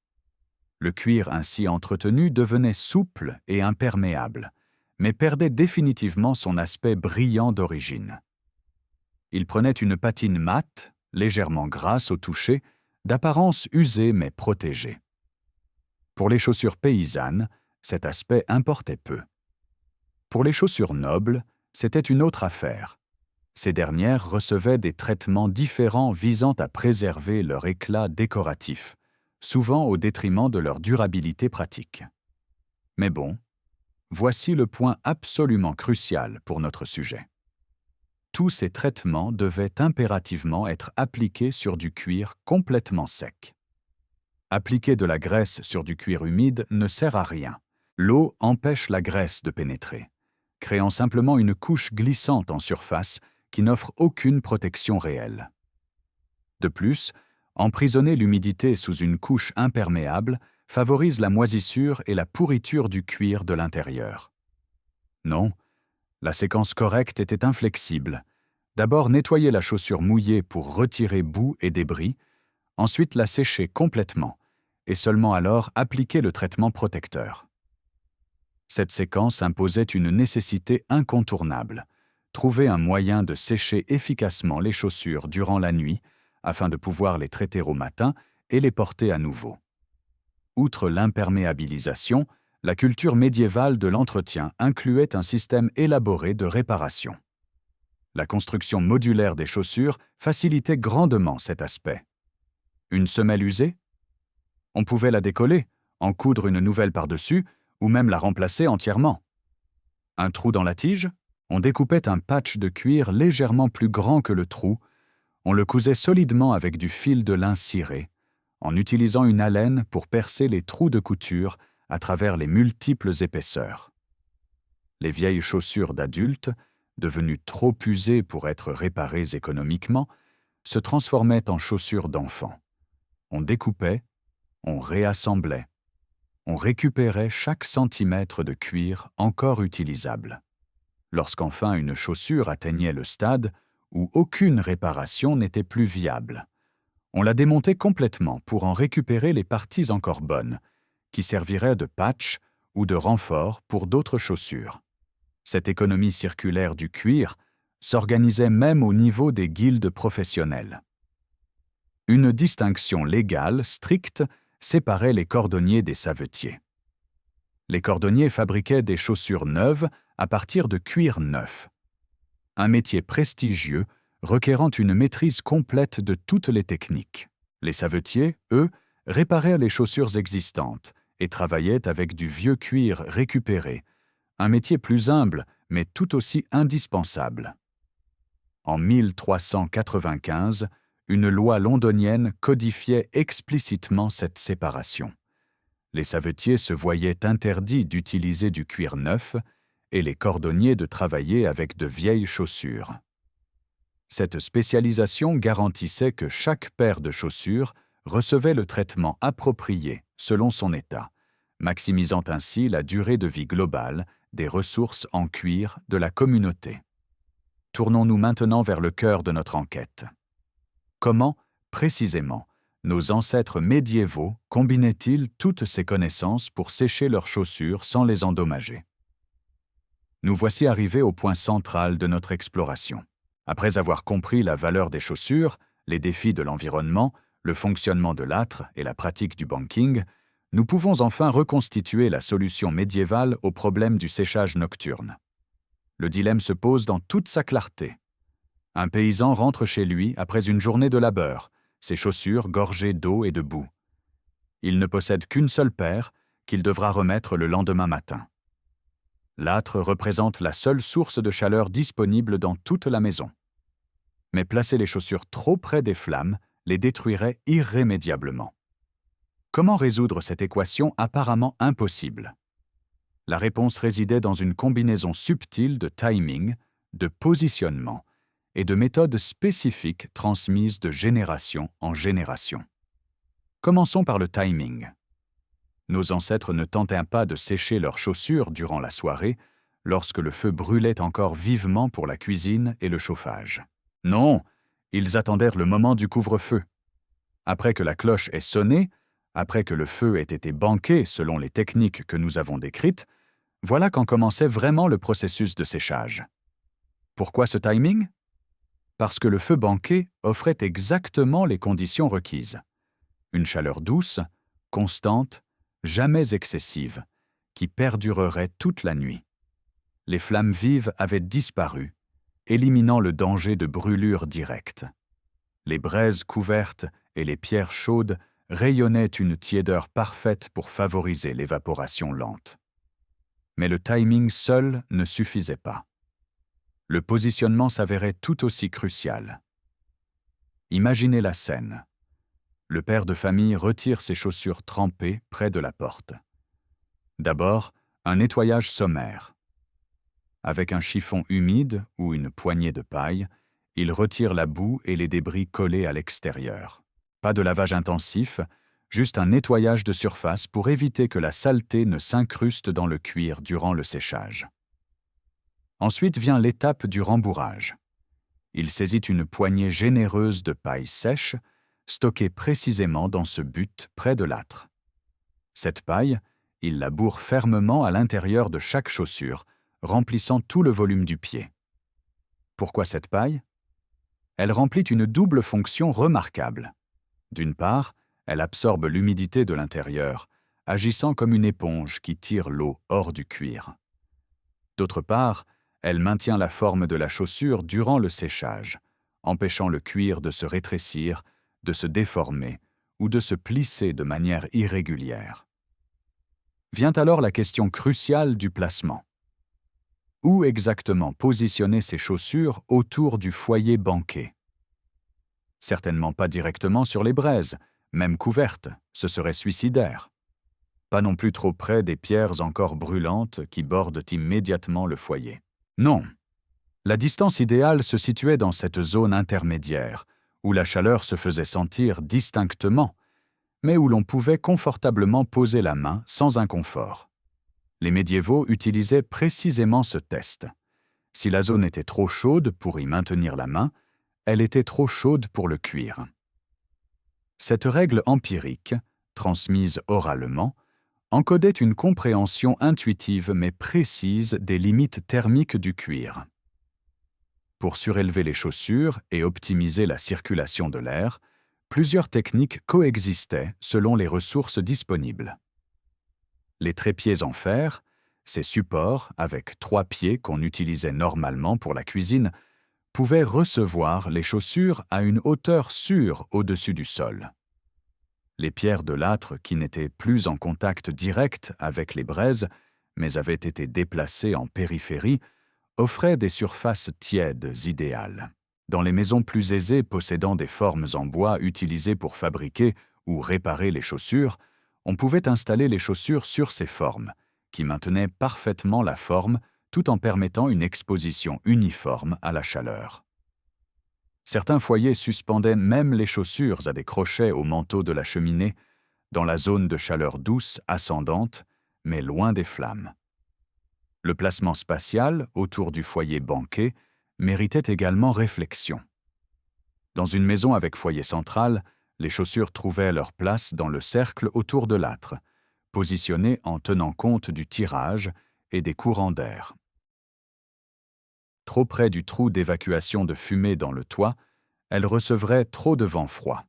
Le cuir ainsi entretenu devenait souple et imperméable, mais perdait définitivement son aspect brillant d'origine. Il prenait une patine mate, légèrement grasse au toucher, d'apparence usée mais protégée. Pour les chaussures paysannes, cet aspect importait peu. Pour les chaussures nobles, c'était une autre affaire. Ces dernières recevaient des traitements différents visant à préserver leur éclat décoratif, souvent au détriment de leur durabilité pratique. Mais bon, voici le point absolument crucial pour notre sujet. Tous ces traitements devaient impérativement être appliqués sur du cuir complètement sec. Appliquer de la graisse sur du cuir humide ne sert à rien. L'eau empêche la graisse de pénétrer, créant simplement une couche glissante en surface qui n'offre aucune protection réelle. De plus, emprisonner l'humidité sous une couche imperméable favorise la moisissure et la pourriture du cuir de l'intérieur. Non, la séquence correcte était inflexible. D'abord nettoyer la chaussure mouillée pour retirer boue et débris, ensuite la sécher complètement, et seulement alors appliquer le traitement protecteur. Cette séquence imposait une nécessité incontournable, trouver un moyen de sécher efficacement les chaussures durant la nuit afin de pouvoir les traiter au matin et les porter à nouveau. Outre l'imperméabilisation, la culture médiévale de l'entretien incluait un système élaboré de réparation. La construction modulaire des chaussures facilitait grandement cet aspect. Une semelle usée? On pouvait la décoller, en coudre une nouvelle par-dessus, ou même la remplacer entièrement. Un trou dans la tige? On découpait un patch de cuir légèrement plus grand que le trou, on le cousait solidement avec du fil de lin ciré, en utilisant une alène pour percer les trous de couture à travers les multiples épaisseurs. Les vieilles chaussures d'adultes, devenues trop usées pour être réparées économiquement, se transformaient en chaussures d'enfants. On découpait, on réassemblait, on récupérait chaque centimètre de cuir encore utilisable. Lorsqu'enfin une chaussure atteignait le stade où aucune réparation n'était plus viable, on la démontait complètement pour en récupérer les parties encore bonnes, qui serviraient de patch ou de renfort pour d'autres chaussures. Cette économie circulaire du cuir s'organisait même au niveau des guildes professionnelles. Une distinction légale stricte séparait les cordonniers des savetiers. Les cordonniers fabriquaient des chaussures neuves à partir de cuir neuf. Un métier prestigieux requérant une maîtrise complète de toutes les techniques. Les savetiers, eux, réparaient les chaussures existantes et travaillaient avec du vieux cuir récupéré, un métier plus humble mais tout aussi indispensable. En 1395, une loi londonienne codifiait explicitement cette séparation. Les savetiers se voyaient interdits d'utiliser du cuir neuf et les cordonniers de travailler avec de vieilles chaussures. Cette spécialisation garantissait que chaque paire de chaussures recevait le traitement approprié selon son état, maximisant ainsi la durée de vie globale des ressources en cuir de la communauté. Tournons-nous maintenant vers le cœur de notre enquête. Comment, précisément, nos ancêtres médiévaux combinaient-ils toutes ces connaissances pour sécher leurs chaussures sans les endommager? Nous voici arrivés au point central de notre exploration. Après avoir compris la valeur des chaussures, les défis de l'environnement, le fonctionnement de l'âtre et la pratique du banking, nous pouvons enfin reconstituer la solution médiévale au problème du séchage nocturne. Le dilemme se pose dans toute sa clarté. Un paysan rentre chez lui après une journée de labeur, ses chaussures gorgées d'eau et de boue. Il ne possède qu'une seule paire qu'il devra remettre le lendemain matin. L'âtre représente la seule source de chaleur disponible dans toute la maison. Mais placer les chaussures trop près des flammes les détruirait irrémédiablement. Comment résoudre cette équation apparemment impossible? La réponse résidait dans une combinaison subtile de timing, de positionnement et de méthodes spécifiques transmises de génération en génération. Commençons par le timing. Nos ancêtres ne tentaient pas de sécher leurs chaussures durant la soirée, lorsque le feu brûlait encore vivement pour la cuisine et le chauffage. Non, ils attendèrent le moment du couvre-feu. Après que la cloche ait sonné, après que le feu ait été banqué selon les techniques que nous avons décrites, voilà quand commençait vraiment le processus de séchage. Pourquoi ce timing? Parce que le feu banqué offrait exactement les conditions requises. Une chaleur douce, constante, jamais excessive, qui perdurerait toute la nuit. Les flammes vives avaient disparu, éliminant le danger de brûlure directe. Les braises couvertes et les pierres chaudes rayonnaient une tiédeur parfaite pour favoriser l'évaporation lente. Mais le timing seul ne suffisait pas. Le positionnement s'avérait tout aussi crucial. Imaginez la scène. Le père de famille retire ses chaussures trempées près de la porte. D'abord, un nettoyage sommaire. Avec un chiffon humide ou une poignée de paille, il retire la boue et les débris collés à l'extérieur. Pas de lavage intensif, juste un nettoyage de surface pour éviter que la saleté ne s'incruste dans le cuir durant le séchage. Ensuite vient l'étape du rembourrage. Il saisit une poignée généreuse de paille sèche, stockée précisément dans ce but près de l'âtre. Cette paille, il la bourre fermement à l'intérieur de chaque chaussure, remplissant tout le volume du pied. Pourquoi cette paille? Elle remplit une double fonction remarquable. D'une part, elle absorbe l'humidité de l'intérieur, agissant comme une éponge qui tire l'eau hors du cuir. D'autre part, elle maintient la forme de la chaussure durant le séchage, empêchant le cuir de se rétrécir, de se déformer ou de se plisser de manière irrégulière. Vient alors la question cruciale du placement. Où exactement positionner ces chaussures autour du foyer banqué? Certainement pas directement sur les braises, même couvertes, ce serait suicidaire. Pas non plus trop près des pierres encore brûlantes qui bordent immédiatement le foyer. Non. La distance idéale se situait dans cette zone intermédiaire, où la chaleur se faisait sentir distinctement, mais où l'on pouvait confortablement poser la main sans inconfort. Les médiévaux utilisaient précisément ce test. Si la zone était trop chaude pour y maintenir la main, elle était trop chaude pour le cuir. Cette règle empirique, transmise oralement, encodait une compréhension intuitive mais précise des limites thermiques du cuir. Pour surélever les chaussures et optimiser la circulation de l'air, plusieurs techniques coexistaient selon les ressources disponibles. Les trépieds en fer, ces supports avec 3 pieds qu'on utilisait normalement pour la cuisine, pouvaient recevoir les chaussures à une hauteur sûre au-dessus du sol. Les pierres de l'âtre, qui n'étaient plus en contact direct avec les braises, mais avaient été déplacées en périphérie, offraient des surfaces tièdes idéales. Dans les maisons plus aisées possédant des formes en bois utilisées pour fabriquer ou réparer les chaussures, on pouvait installer les chaussures sur ces formes, qui maintenaient parfaitement la forme tout en permettant une exposition uniforme à la chaleur. Certains foyers suspendaient même les chaussures à des crochets au manteau de la cheminée, dans la zone de chaleur douce ascendante, mais loin des flammes. Le placement spatial autour du foyer banquet méritait également réflexion. Dans une maison avec foyer central, les chaussures trouvaient leur place dans le cercle autour de l'âtre, positionnées en tenant compte du tirage et des courants d'air. Trop près du trou d'évacuation de fumée dans le toit, elles recevraient trop de vent froid.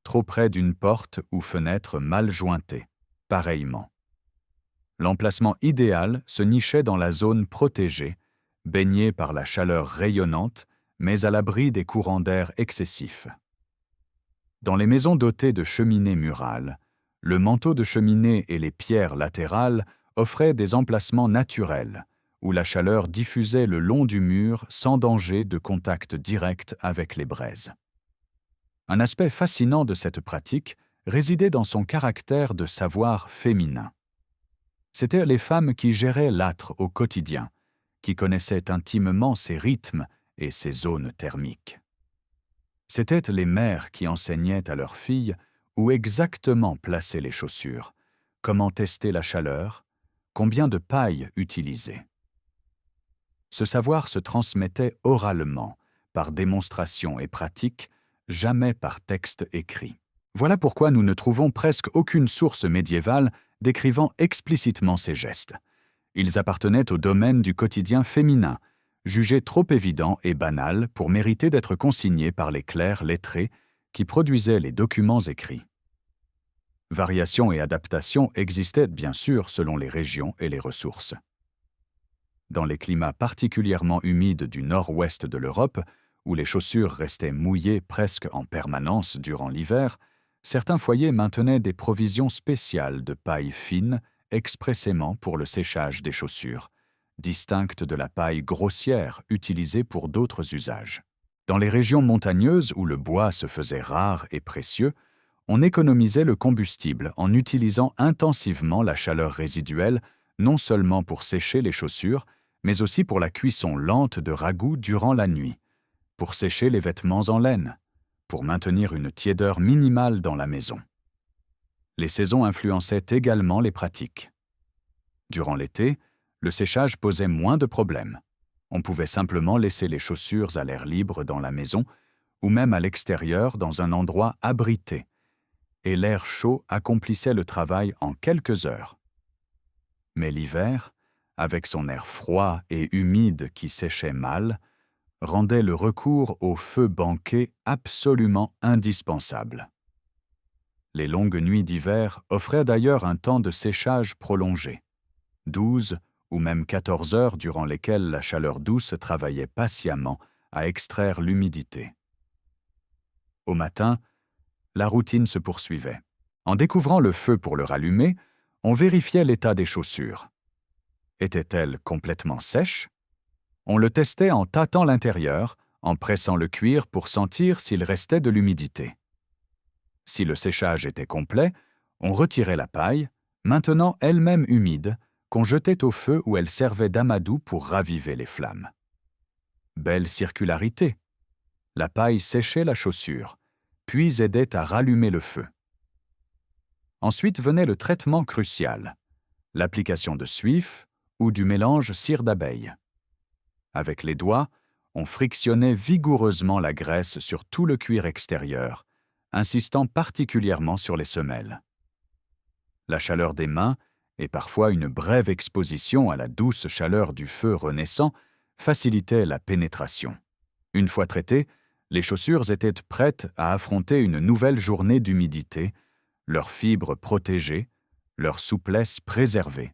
Trop près d'une porte ou fenêtre mal jointée, pareillement. L'emplacement idéal se nichait dans la zone protégée, baignée par la chaleur rayonnante, mais à l'abri des courants d'air excessifs. Dans les maisons dotées de cheminées murales, le manteau de cheminée et les pierres latérales offraient des emplacements naturels, où la chaleur diffusait le long du mur sans danger de contact direct avec les braises. Un aspect fascinant de cette pratique résidait dans son caractère de savoir féminin. C'étaient les femmes qui géraient l'âtre au quotidien, qui connaissaient intimement ses rythmes et ses zones thermiques. C'étaient les mères qui enseignaient à leurs filles où exactement placer les chaussures, comment tester la chaleur, combien de paille utiliser. Ce savoir se transmettait oralement, par démonstration et pratique, jamais par texte écrit. Voilà pourquoi nous ne trouvons presque aucune source médiévale décrivant explicitement ces gestes. Ils appartenaient au domaine du quotidien féminin, jugé trop évident et banal pour mériter d'être consignés par les clercs lettrés qui produisaient les documents écrits. Variations et adaptations existaient bien sûr selon les régions et les ressources. Dans les climats particulièrement humides du nord-ouest de l'Europe, où les chaussures restaient mouillées presque en permanence durant l'hiver, certains foyers maintenaient des provisions spéciales de paille fine expressément pour le séchage des chaussures, distinctes de la paille grossière utilisée pour d'autres usages. Dans les régions montagneuses où le bois se faisait rare et précieux, on économisait le combustible en utilisant intensivement la chaleur résiduelle non seulement pour sécher les chaussures, mais aussi pour la cuisson lente de ragoûts durant la nuit, pour sécher les vêtements en laine, pour maintenir une tiédeur minimale dans la maison. Les saisons influençaient également les pratiques. Durant l'été, le séchage posait moins de problèmes. On pouvait simplement laisser les chaussures à l'air libre dans la maison ou même à l'extérieur dans un endroit abrité, et l'air chaud accomplissait le travail en quelques heures. Mais l'hiver, avec son air froid et humide qui séchait mal, rendait le recours au feu banquet absolument indispensable. Les longues nuits d'hiver offraient d'ailleurs un temps de séchage prolongé, 12 ou même 14 heures durant lesquelles la chaleur douce travaillait patiemment à extraire l'humidité. Au matin, la routine se poursuivait. En découvrant le feu pour le rallumer, on vérifiait l'état des chaussures. Étaient-elles complètement sèches? On le testait en tâtant l'intérieur, en pressant le cuir pour sentir s'il restait de l'humidité. Si le séchage était complet, on retirait la paille, maintenant elle-même humide, qu'on jetait au feu où elle servait d'amadou pour raviver les flammes. Belle circularité! La paille séchait la chaussure, puis aidait à rallumer le feu. Ensuite venait le traitement crucial, l'application de suif ou du mélange cire d'abeille. Avec les doigts, on frictionnait vigoureusement la graisse sur tout le cuir extérieur, insistant particulièrement sur les semelles. La chaleur des mains, et parfois une brève exposition à la douce chaleur du feu renaissant, facilitait la pénétration. Une fois traitées, les chaussures étaient prêtes à affronter une nouvelle journée d'humidité, leurs fibres protégées, leur souplesse préservée.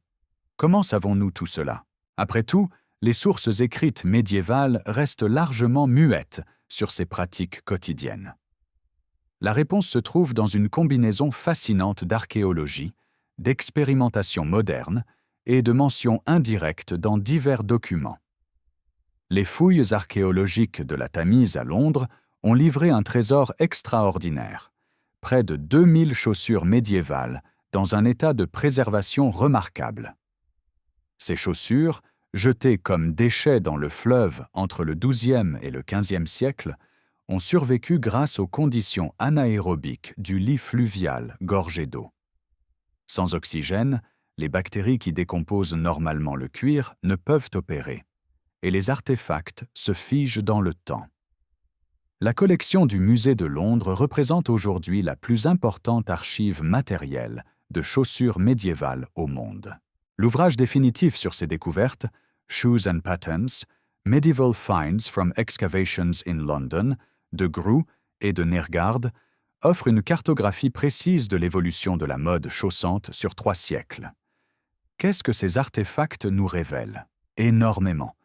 Comment savons-nous tout cela? Après tout, les sources écrites médiévales restent largement muettes sur ces pratiques quotidiennes. La réponse se trouve dans une combinaison fascinante d'archéologie, d'expérimentation moderne et de mentions indirectes dans divers documents. Les fouilles archéologiques de la Tamise à Londres ont livré un trésor extraordinaire, près de 2000 chaussures médiévales dans un état de préservation remarquable. Ces chaussures, jetées comme déchets dans le fleuve entre le XIIe et le XVe siècle, ont survécu grâce aux conditions anaérobiques du lit fluvial gorgé d'eau. Sans oxygène, les bactéries qui décomposent normalement le cuir ne peuvent opérer, et les artefacts se figent dans le temps. La collection du Musée de Londres représente aujourd'hui la plus importante archive matérielle de chaussures médiévales au monde. L'ouvrage définitif sur ces découvertes, Shoes and Patterns, Medieval Finds from Excavations in London, de Grew et de Nergard, offre une cartographie précise de l'évolution de la mode chaussante sur 3 siècles. Qu'est-ce que ces artefacts nous révèlent? Énormément.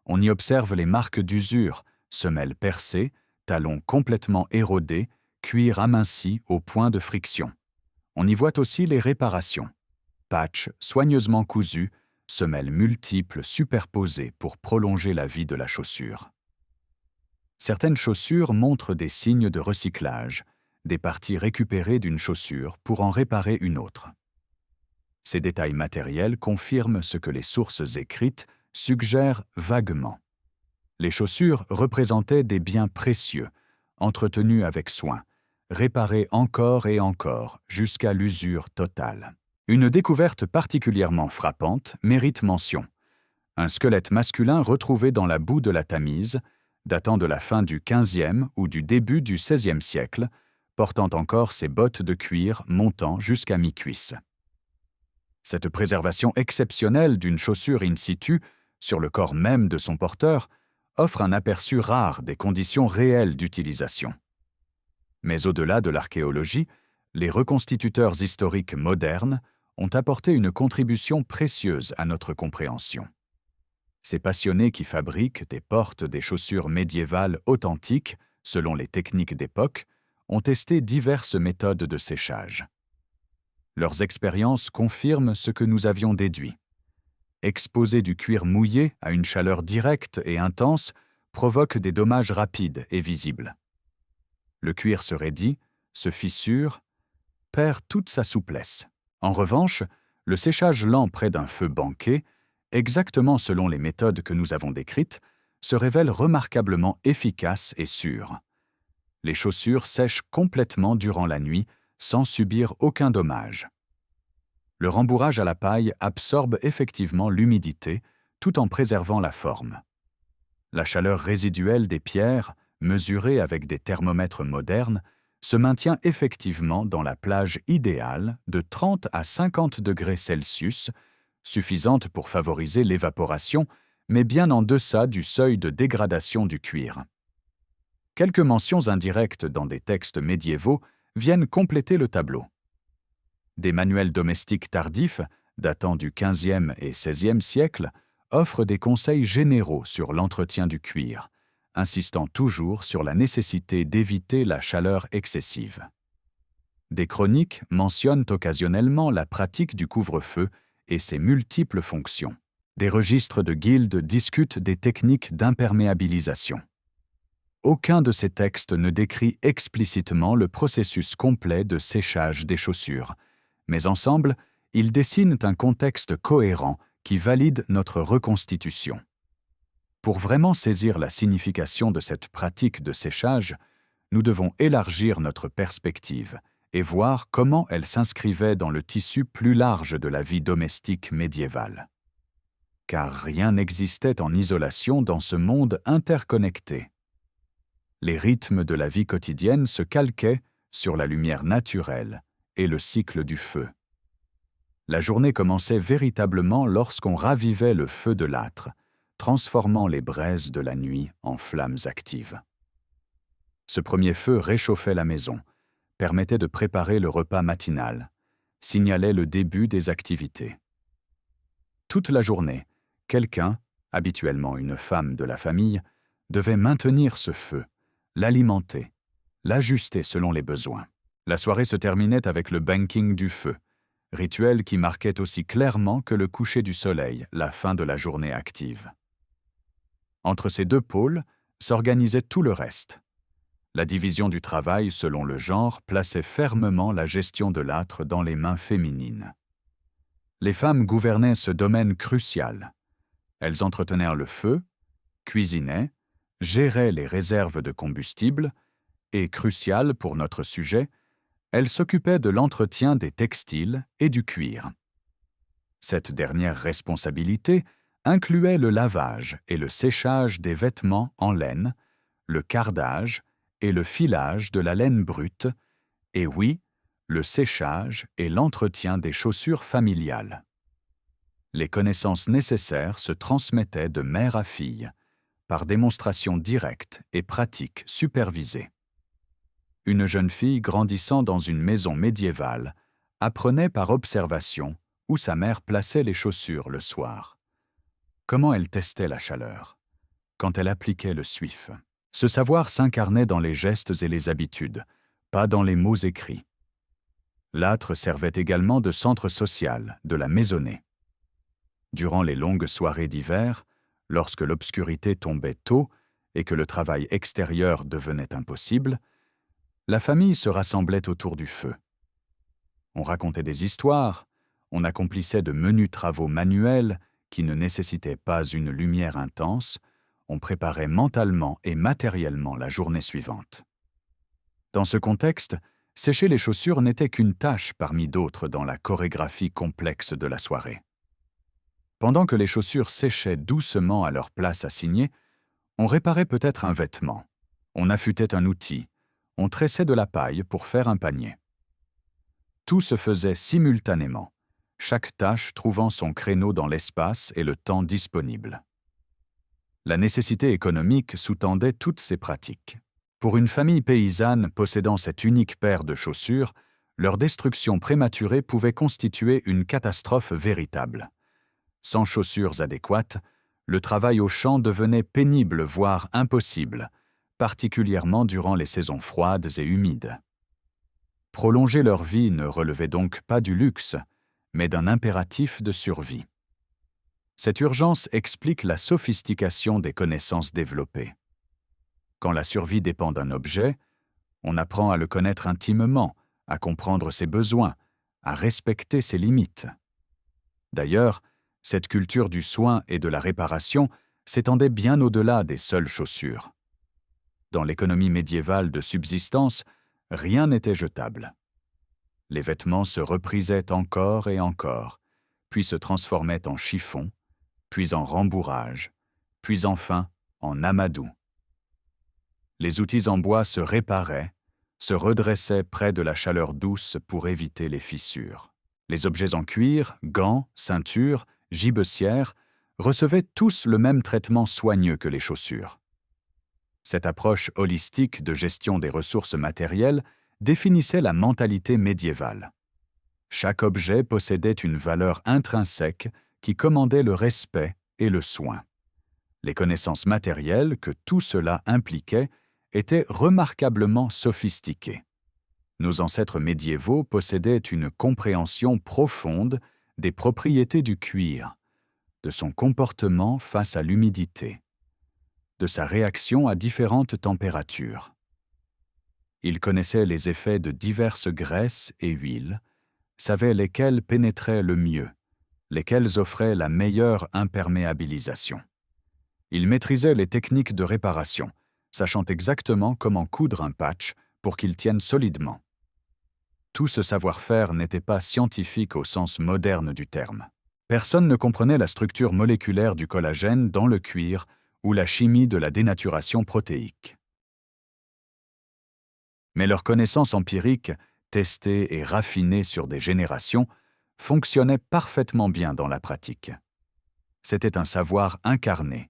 On y observe les marques d'usure, semelles percées, talons complètement érodés, cuir aminci au point de friction. On y voit aussi les réparations. Patchs soigneusement cousus, semelles multiples superposées pour prolonger la vie de la chaussure. Certaines chaussures montrent des signes de recyclage, des parties récupérées d'une chaussure pour en réparer une autre. Ces détails matériels confirment ce que les sources écrites suggèrent vaguement. Les chaussures représentaient des biens précieux, entretenus avec soin, réparés encore et encore jusqu'à l'usure totale. Une découverte particulièrement frappante mérite mention. Un squelette masculin retrouvé dans la boue de la Tamise, datant de la fin du XVe ou du début du XVIe siècle, portant encore ses bottes de cuir montant jusqu'à mi-cuisse. Cette préservation exceptionnelle d'une chaussure in situ, sur le corps même de son porteur, offre un aperçu rare des conditions réelles d'utilisation. Mais au-delà de l'archéologie, les reconstituteurs historiques modernes ont apporté une contribution précieuse à notre compréhension. Ces passionnés qui fabriquent et portent des chaussures médiévales authentiques, selon les techniques d'époque, ont testé diverses méthodes de séchage. Leurs expériences confirment ce que nous avions déduit. Exposer du cuir mouillé à une chaleur directe et intense provoque des dommages rapides et visibles. Le cuir se raidit, se fissure, perd toute sa souplesse. En revanche, le séchage lent près d'un feu banqué, exactement selon les méthodes que nous avons décrites, se révèle remarquablement efficace et sûr. Les chaussures sèchent complètement durant la nuit, sans subir aucun dommage. Le rembourrage à la paille absorbe effectivement l'humidité, tout en préservant la forme. La chaleur résiduelle des pierres, mesurée avec des thermomètres modernes, se maintient effectivement dans la plage idéale de 30 à 50 degrés Celsius, suffisante pour favoriser l'évaporation, mais bien en deçà du seuil de dégradation du cuir. Quelques mentions indirectes dans des textes médiévaux viennent compléter le tableau. Des manuels domestiques tardifs, datant du XVe et XVIe siècle, offrent des conseils généraux sur l'entretien du cuir, insistant toujours sur la nécessité d'éviter la chaleur excessive. Des chroniques mentionnent occasionnellement la pratique du couvre-feu et ses multiples fonctions. Des registres de guildes discutent des techniques d'imperméabilisation. Aucun de ces textes ne décrit explicitement le processus complet de séchage des chaussures, mais ensemble, ils dessinent un contexte cohérent qui valide notre reconstitution. Pour vraiment saisir la signification de cette pratique de séchage, nous devons élargir notre perspective et voir comment elle s'inscrivait dans le tissu plus large de la vie domestique médiévale. Car rien n'existait en isolation dans ce monde interconnecté. Les rythmes de la vie quotidienne se calquaient sur la lumière naturelle et le cycle du feu. La journée commençait véritablement lorsqu'on ravivait le feu de l'âtre, transformant les braises de la nuit en flammes actives. Ce premier feu réchauffait la maison, permettait de préparer le repas matinal, signalait le début des activités. Toute la journée, quelqu'un, habituellement une femme de la famille, devait maintenir ce feu, l'alimenter, l'ajuster selon les besoins. La soirée se terminait avec le banking du feu, rituel qui marquait aussi clairement que le coucher du soleil, la fin de la journée active. Entre ces deux pôles s'organisait tout le reste. La division du travail selon le genre plaçait fermement la gestion de l'âtre dans les mains féminines. Les femmes gouvernaient ce domaine crucial. Elles entretenaient le feu, cuisinaient, géraient les réserves de combustible et, crucial pour notre sujet, elles s'occupaient de l'entretien des textiles et du cuir. Cette dernière responsabilité incluait le lavage et le séchage des vêtements en laine, le cardage et le filage de la laine brute, et oui, le séchage et l'entretien des chaussures familiales. Les connaissances nécessaires se transmettaient de mère à fille, par démonstration directe et pratique supervisée. Une jeune fille grandissant dans une maison médiévale apprenait par observation où sa mère plaçait les chaussures le soir, comment elle testait la chaleur, quand elle appliquait le suif. Ce savoir s'incarnait dans les gestes et les habitudes, pas dans les mots écrits. L'âtre servait également de centre social, de la maisonnée. Durant les longues soirées d'hiver, lorsque l'obscurité tombait tôt et que le travail extérieur devenait impossible, la famille se rassemblait autour du feu. On racontait des histoires, on accomplissait de menus travaux manuels qui ne nécessitaient pas une lumière intense, on préparait mentalement et matériellement la journée suivante. Dans ce contexte, sécher les chaussures n'était qu'une tâche parmi d'autres dans la chorégraphie complexe de la soirée. Pendant que les chaussures séchaient doucement à leur place assignée, on réparait peut-être un vêtement, on affûtait un outil, on tressait de la paille pour faire un panier. Tout se faisait simultanément, chaque tâche trouvant son créneau dans l'espace et le temps disponible. La nécessité économique sous-tendait toutes ces pratiques. Pour une famille paysanne possédant cette unique paire de chaussures, leur destruction prématurée pouvait constituer une catastrophe véritable. Sans chaussures adéquates, le travail au champ devenait pénible voire impossible, particulièrement durant les saisons froides et humides. Prolonger leur vie ne relevait donc pas du luxe, mais d'un impératif de survie. Cette urgence explique la sophistication des connaissances développées. Quand la survie dépend d'un objet, on apprend à le connaître intimement, à comprendre ses besoins, à respecter ses limites. D'ailleurs, cette culture du soin et de la réparation s'étendait bien au-delà des seules chaussures. Dans l'économie médiévale de subsistance, rien n'était jetable. Les vêtements se reprisaient encore et encore, puis se transformaient en chiffon, puis en rembourrage, puis enfin en amadou. Les outils en bois se réparaient, se redressaient près de la chaleur douce pour éviter les fissures. Les objets en cuir, gants, ceintures, gibecières, recevaient tous le même traitement soigneux que les chaussures. Cette approche holistique de gestion des ressources matérielles définissait la mentalité médiévale. Chaque objet possédait une valeur intrinsèque qui commandait le respect et le soin. Les connaissances matérielles que tout cela impliquait étaient remarquablement sophistiquées. Nos ancêtres médiévaux possédaient une compréhension profonde des propriétés du cuir, de son comportement face à l'humidité, de sa réaction à différentes températures. Ils connaissaient les effets de diverses graisses et huiles, savaient lesquelles pénétraient le mieux, lesquelles offraient la meilleure imperméabilisation. Ils maîtrisaient les techniques de réparation, sachant exactement comment coudre un patch pour qu'il tienne solidement. Tout ce savoir-faire n'était pas scientifique au sens moderne du terme. Personne ne comprenait la structure moléculaire du collagène dans le cuir ou la chimie de la dénaturation protéique. Mais leur connaissance empirique, testée et raffinée sur des générations, fonctionnait parfaitement bien dans la pratique. C'était un savoir incarné,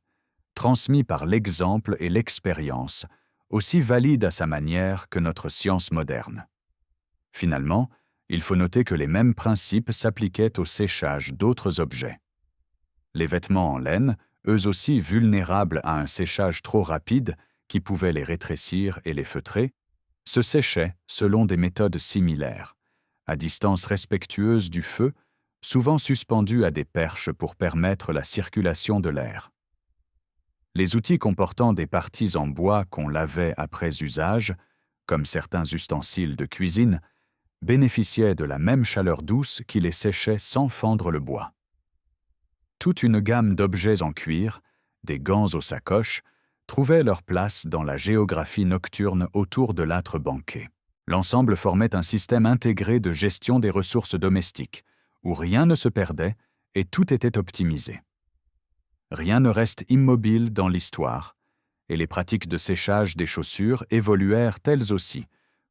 transmis par l'exemple et l'expérience, aussi valide à sa manière que notre science moderne. Finalement, il faut noter que les mêmes principes s'appliquaient au séchage d'autres objets. Les vêtements en laine, eux aussi vulnérables à un séchage trop rapide qui pouvait les rétrécir et les feutrer, se séchaient selon des méthodes similaires, à distance respectueuse du feu, souvent suspendues à des perches pour permettre la circulation de l'air. Les outils comportant des parties en bois qu'on lavait après usage, comme certains ustensiles de cuisine, bénéficiaient de la même chaleur douce qui les séchait sans fendre le bois. Toute une gamme d'objets en cuir, des gants aux sacoches, trouvaient leur place dans la géographie nocturne autour de l'âtre banquet. L'ensemble formait un système intégré de gestion des ressources domestiques, où rien ne se perdait et tout était optimisé. Rien ne reste immobile dans l'histoire, et les pratiques de séchage des chaussures évoluèrent elles aussi,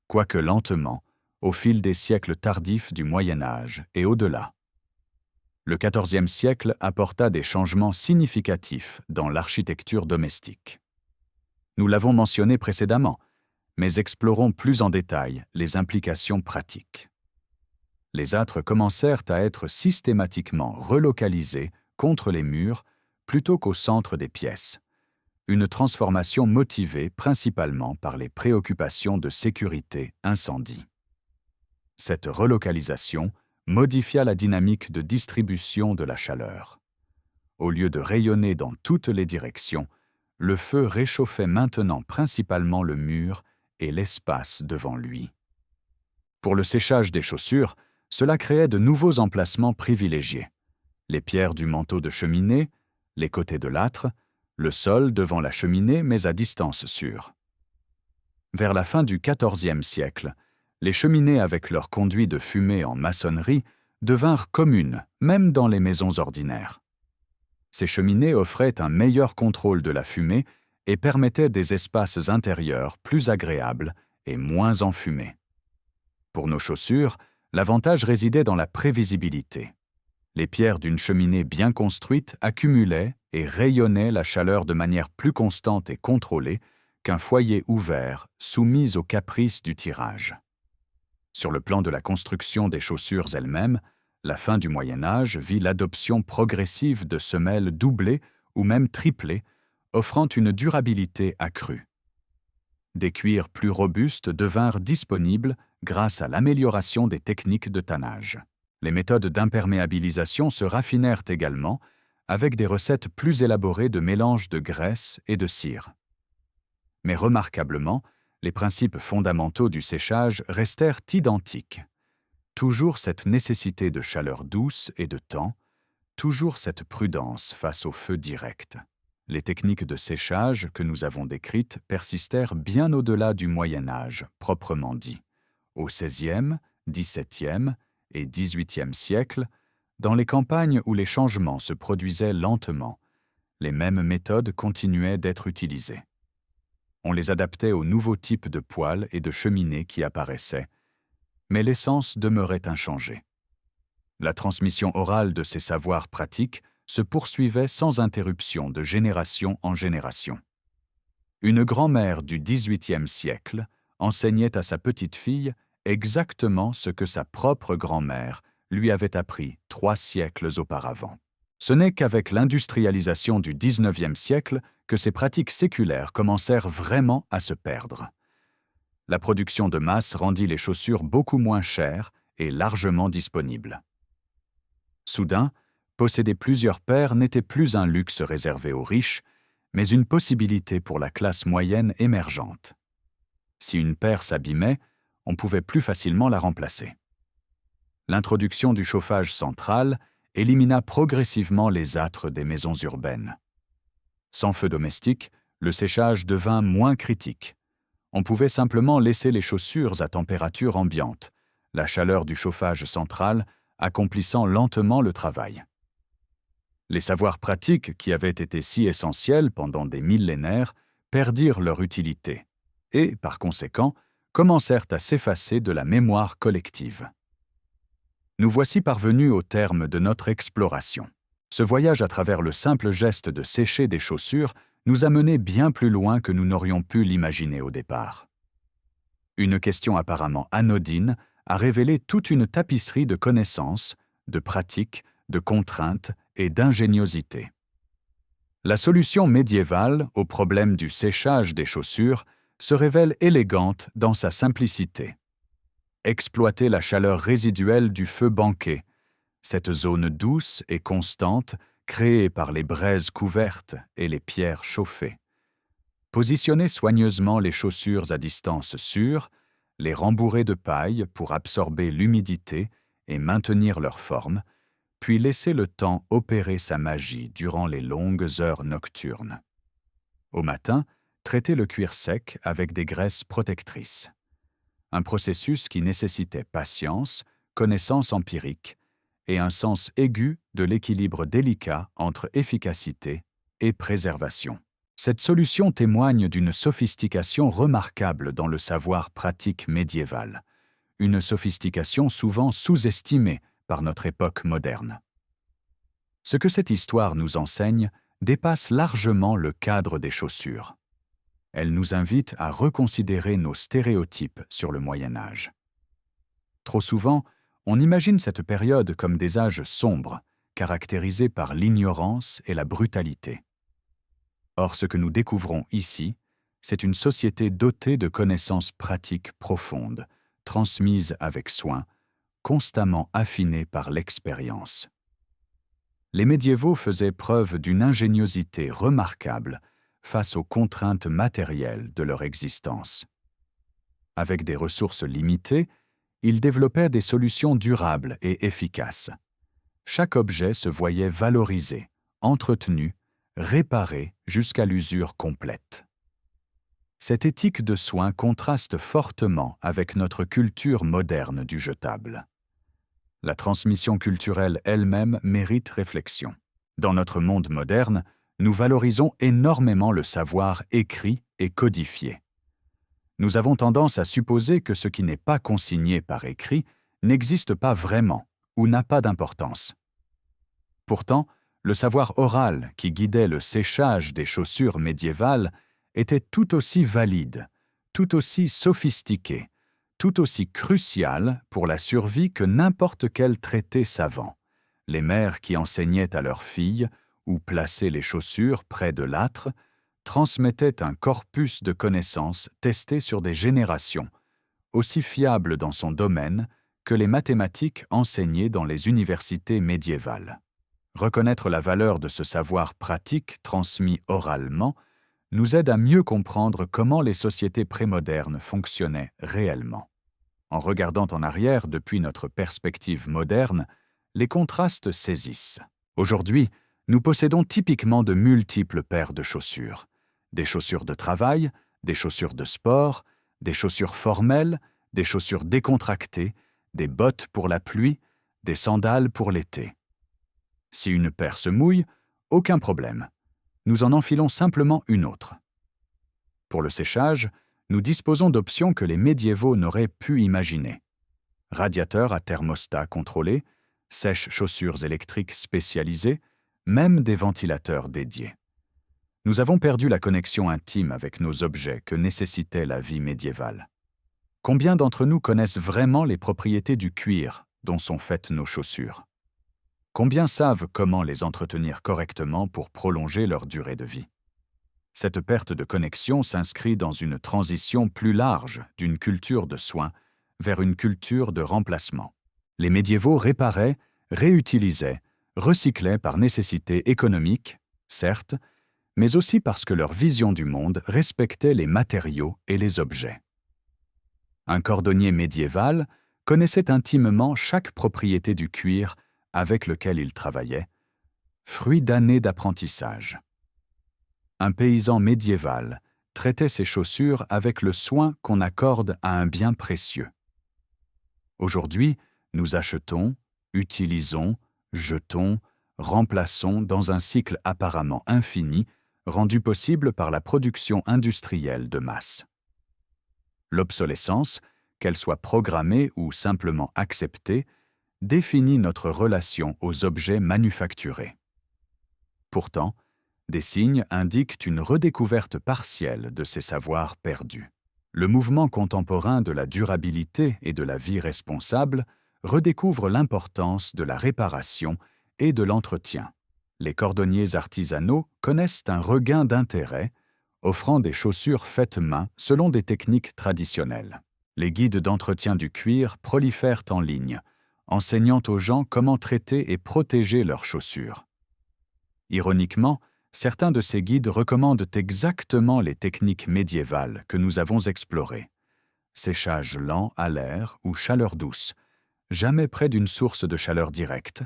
quoique lentement, au fil des siècles tardifs du Moyen Âge et au-delà. Le XIVe siècle apporta des changements significatifs dans l'architecture domestique. Nous l'avons mentionné précédemment, mais explorons plus en détail les implications pratiques. Les âtres commencèrent à être systématiquement relocalisés contre les murs plutôt qu'au centre des pièces, une transformation motivée principalement par les préoccupations de sécurité incendie. Cette relocalisation modifia la dynamique de distribution de la chaleur. Au lieu de rayonner dans toutes les directions, le feu réchauffait maintenant principalement le mur et l'espace devant lui. Pour le séchage des chaussures, cela créait de nouveaux emplacements privilégiés. Les pierres du manteau de cheminée, les côtés de l'âtre, le sol devant la cheminée mais à distance sûre. Vers la fin du XIVe siècle, les cheminées avec leurs conduits de fumée en maçonnerie devinrent communes, même dans les maisons ordinaires. Ces cheminées offraient un meilleur contrôle de la fumée et permettaient des espaces intérieurs plus agréables et moins enfumés. Pour nos chaussures, l'avantage résidait dans la prévisibilité. Les pierres d'une cheminée bien construite accumulaient et rayonnaient la chaleur de manière plus constante et contrôlée qu'un foyer ouvert soumis aux caprices du tirage. Sur le plan de la construction des chaussures elles-mêmes, la fin du Moyen Âge vit l'adoption progressive de semelles doublées ou même triplées, offrant une durabilité accrue. Des cuirs plus robustes devinrent disponibles grâce à l'amélioration des techniques de tannage. Les méthodes d'imperméabilisation se raffinèrent également, avec des recettes plus élaborées de mélange de graisse et de cire. Mais remarquablement, les principes fondamentaux du séchage restèrent identiques. Toujours cette nécessité de chaleur douce et de temps, toujours cette prudence face au feu direct. Les techniques de séchage que nous avons décrites persistèrent bien au-delà du Moyen Âge, proprement dit. Au XVIe, XVIIe et XVIIIe siècle, dans les campagnes où les changements se produisaient lentement, les mêmes méthodes continuaient d'être utilisées. On les adaptait aux nouveaux types de poêles et de cheminées qui apparaissaient, mais l'essence demeurait inchangée. La transmission orale de ces savoirs pratiques se poursuivait sans interruption de génération en génération. Une grand-mère du XVIIIe siècle enseignait à sa petite-fille exactement ce que sa propre grand-mère lui avait appris 3 siècles auparavant. Ce n'est qu'avec l'industrialisation du XIXe siècle que ces pratiques séculaires commencèrent vraiment à se perdre. La production de masse rendit les chaussures beaucoup moins chères et largement disponibles. Soudain, posséder plusieurs paires n'était plus un luxe réservé aux riches, mais une possibilité pour la classe moyenne émergente. Si une paire s'abîmait, on pouvait plus facilement la remplacer. L'introduction du chauffage central élimina progressivement les âtres des maisons urbaines. Sans feu domestique, le séchage devint moins critique. On pouvait simplement laisser les chaussures à température ambiante, la chaleur du chauffage central accomplissant lentement le travail. Les savoirs pratiques qui avaient été si essentiels pendant des millénaires perdirent leur utilité et, par conséquent, commencèrent à s'effacer de la mémoire collective. Nous voici parvenus au terme de notre exploration. Ce voyage à travers le simple geste de sécher des chaussures nous a menés bien plus loin que nous n'aurions pu l'imaginer au départ. Une question apparemment anodine a révélé toute une tapisserie de connaissances, de pratiques, de contraintes et d'ingéniosité. La solution médiévale au problème du séchage des chaussures se révèle élégante dans sa simplicité. Exploiter la chaleur résiduelle du feu banquet, cette zone douce et constante créée par les braises couvertes et les pierres chauffées. Positionner soigneusement les chaussures à distance sûre, les rembourrer de paille pour absorber l'humidité et maintenir leur forme, puis laisser le temps opérer sa magie durant les longues heures nocturnes. Au matin, traiter le cuir sec avec des graisses protectrices. Un processus qui nécessitait patience, connaissance empirique et un sens aigu de l'équilibre délicat entre efficacité et préservation. Cette solution témoigne d'une sophistication remarquable dans le savoir pratique médiéval, une sophistication souvent sous-estimée par notre époque moderne. Ce que cette histoire nous enseigne dépasse largement le cadre des chaussures. Elle nous invite à reconsidérer nos stéréotypes sur le Moyen Âge. Trop souvent, on imagine cette période comme des âges sombres, caractérisés par l'ignorance et la brutalité. Or, ce que nous découvrons ici, c'est une société dotée de connaissances pratiques profondes, transmises avec soin, constamment affinées par l'expérience. Les médiévaux faisaient preuve d'une ingéniosité remarquable face aux contraintes matérielles de leur existence. Avec des ressources limitées, ils développaient des solutions durables et efficaces. Chaque objet se voyait valorisé, entretenu, réparé jusqu'à l'usure complète. Cette éthique de soin contraste fortement avec notre culture moderne du jetable. La transmission culturelle elle-même mérite réflexion. Dans notre monde moderne, nous valorisons énormément le savoir écrit et codifié. Nous avons tendance à supposer que ce qui n'est pas consigné par écrit n'existe pas vraiment ou n'a pas d'importance. Pourtant, le savoir oral qui guidait le séchage des chaussures médiévales était tout aussi valide, tout aussi sophistiqué, tout aussi crucial pour la survie que n'importe quel traité savant. Les mères qui enseignaient à leurs filles ou plaçaient les chaussures près de l'âtre transmettaient un corpus de connaissances testé sur des générations, aussi fiable dans son domaine que les mathématiques enseignées dans les universités médiévales. Reconnaître la valeur de ce savoir pratique transmis oralement nous aide à mieux comprendre comment les sociétés prémodernes fonctionnaient réellement. En regardant en arrière depuis notre perspective moderne, les contrastes saisissent. Aujourd'hui, nous possédons typiquement de multiples paires de chaussures. Des chaussures de travail, des chaussures de sport, des chaussures formelles, des chaussures décontractées, des bottes pour la pluie, des sandales pour l'été. Si une paire se mouille, aucun problème. Nous en enfilons simplement une autre. Pour le séchage, nous disposons d'options que les médiévaux n'auraient pu imaginer. Radiateurs à thermostat contrôlé, sèche-chaussures électriques spécialisées, même des ventilateurs dédiés. Nous avons perdu la connexion intime avec nos objets que nécessitait la vie médiévale. Combien d'entre nous connaissent vraiment les propriétés du cuir dont sont faites nos chaussures? Combien savent comment les entretenir correctement pour prolonger leur durée de vie? Cette perte de connexion s'inscrit dans une transition plus large d'une culture de soins vers une culture de remplacement. Les médiévaux réparaient, réutilisaient, recyclaient par nécessité économique, certes, mais aussi parce que leur vision du monde respectait les matériaux et les objets. Un cordonnier médiéval connaissait intimement chaque propriété du cuir avec lequel il travaillait, fruit d'années d'apprentissage. Un paysan médiéval traitait ses chaussures avec le soin qu'on accorde à un bien précieux. Aujourd'hui, nous achetons, utilisons, jetons, remplaçons dans un cycle apparemment infini, rendu possible par la production industrielle de masse. L'obsolescence, qu'elle soit programmée ou simplement acceptée, définit notre relation aux objets manufacturés. Pourtant, des signes indiquent une redécouverte partielle de ces savoirs perdus. Le mouvement contemporain de la durabilité et de la vie responsable redécouvre l'importance de la réparation et de l'entretien. Les cordonniers artisanaux connaissent un regain d'intérêt, offrant des chaussures faites main selon des techniques traditionnelles. Les guides d'entretien du cuir prolifèrent en ligne, enseignant aux gens comment traiter et protéger leurs chaussures. Ironiquement, certains de ces guides recommandent exactement les techniques médiévales que nous avons explorées. Séchage lent à l'air ou chaleur douce, jamais près d'une source de chaleur directe,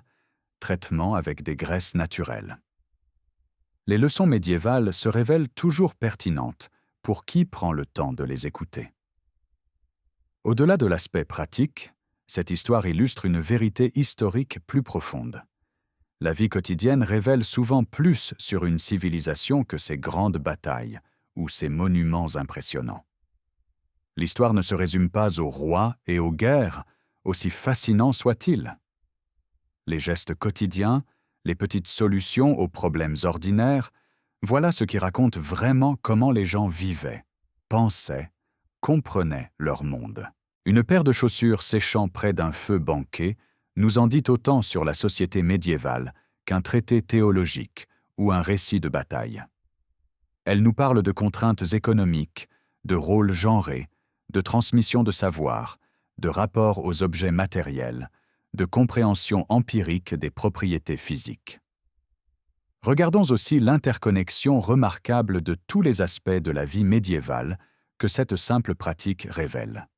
traitement avec des graisses naturelles. Les leçons médiévales se révèlent toujours pertinentes pour qui prend le temps de les écouter. Au-delà de l'aspect pratique, cette histoire illustre une vérité historique plus profonde. La vie quotidienne révèle souvent plus sur une civilisation que ses grandes batailles ou ses monuments impressionnants. L'histoire ne se résume pas aux rois et aux guerres, aussi fascinants soient-ils. Les gestes quotidiens, les petites solutions aux problèmes ordinaires, voilà ce qui raconte vraiment comment les gens vivaient, pensaient, comprenaient leur monde. Une paire de chaussures séchant près d'un feu banqué nous en dit autant sur la société médiévale qu'un traité théologique ou un récit de bataille. Elle nous parle de contraintes économiques, de rôles genrés, de transmission de savoir, de rapport aux objets matériels, de compréhension empirique des propriétés physiques. Regardons aussi l'interconnexion remarquable de tous les aspects de la vie médiévale que cette simple pratique révèle.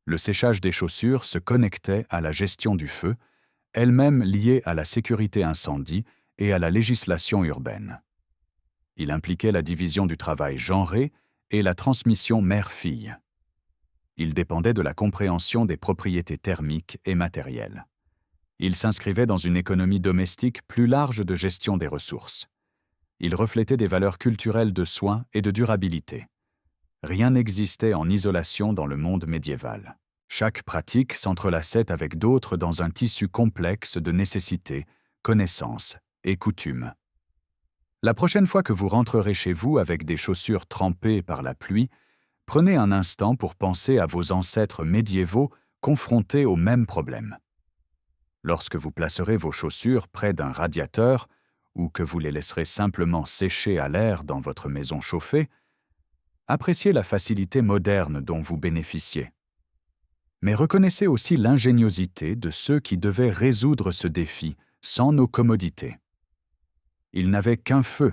Le séchage des chaussures se connectait à la gestion du feu, elle-même liée à la sécurité incendie et à la législation urbaine. Il impliquait la division du travail genré et la transmission mère-fille. Il dépendait de la compréhension des propriétés thermiques et matérielles. Il s'inscrivait dans une économie domestique plus large de gestion des ressources. Il reflétait des valeurs culturelles de soin et de durabilité. Rien n'existait en isolation dans le monde médiéval. Chaque pratique s'entrelaçait avec d'autres dans un tissu complexe de nécessités, connaissances et coutumes. La prochaine fois que vous rentrerez chez vous avec des chaussures trempées par la pluie, prenez un instant pour penser à vos ancêtres médiévaux confrontés aux mêmes problèmes. Lorsque vous placerez vos chaussures près d'un radiateur ou que vous les laisserez simplement sécher à l'air dans votre maison chauffée, appréciez la facilité moderne dont vous bénéficiez. Mais reconnaissez aussi l'ingéniosité de ceux qui devaient résoudre ce défi sans nos commodités. Ils n'avaient qu'un feu,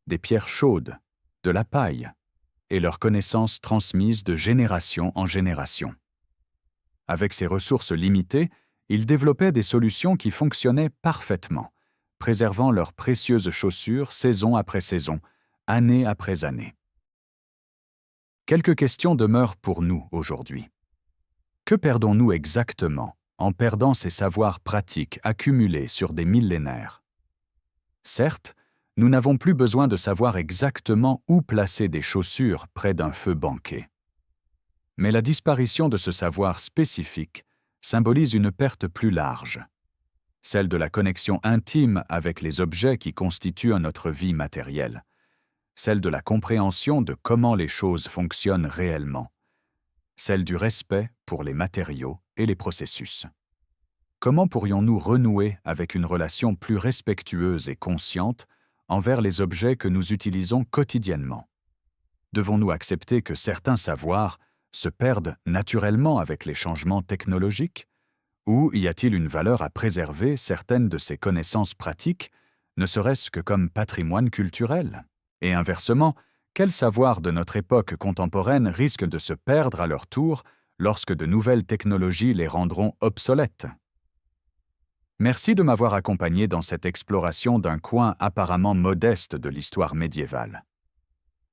des pierres chaudes, de la paille, et leurs connaissances transmises de génération en génération. Avec ces ressources limitées, ils développaient des solutions qui fonctionnaient parfaitement, préservant leurs précieuses chaussures saison après saison, année après année. Quelques questions demeurent pour nous aujourd'hui. Que perdons-nous exactement en perdant ces savoirs pratiques accumulés sur des millénaires? Certes, nous n'avons plus besoin de savoir exactement où placer des chaussures près d'un feu banqué. Mais la disparition de ce savoir spécifique symbolise une perte plus large, celle de la connexion intime avec les objets qui constituent notre vie matérielle, celle de la compréhension de comment les choses fonctionnent réellement, celle du respect pour les matériaux et les processus. Comment pourrions-nous renouer avec une relation plus respectueuse et consciente envers les objets que nous utilisons quotidiennement? Devons-nous accepter que certains savoirs se perdent naturellement avec les changements technologiques? Ou y a-t-il une valeur à préserver certaines de ces connaissances pratiques, ne serait-ce que comme patrimoine culturel? Et inversement, quels savoirs de notre époque contemporaine risquent de se perdre à leur tour lorsque de nouvelles technologies les rendront obsolètes? Merci de m'avoir accompagné dans cette exploration d'un coin apparemment modeste de l'histoire médiévale.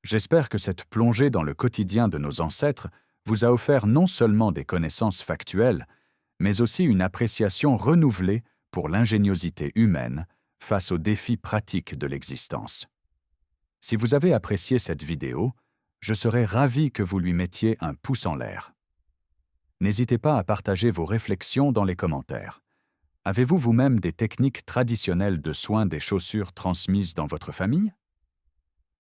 J'espère que cette plongée dans le quotidien de nos ancêtres vous a offert non seulement des connaissances factuelles, mais aussi une appréciation renouvelée pour l'ingéniosité humaine face aux défis pratiques de l'existence. Si vous avez apprécié cette vidéo, je serais ravi que vous lui mettiez un pouce en l'air. N'hésitez pas à partager vos réflexions dans les commentaires. Avez-vous vous-même des techniques traditionnelles de soins des chaussures transmises dans votre famille?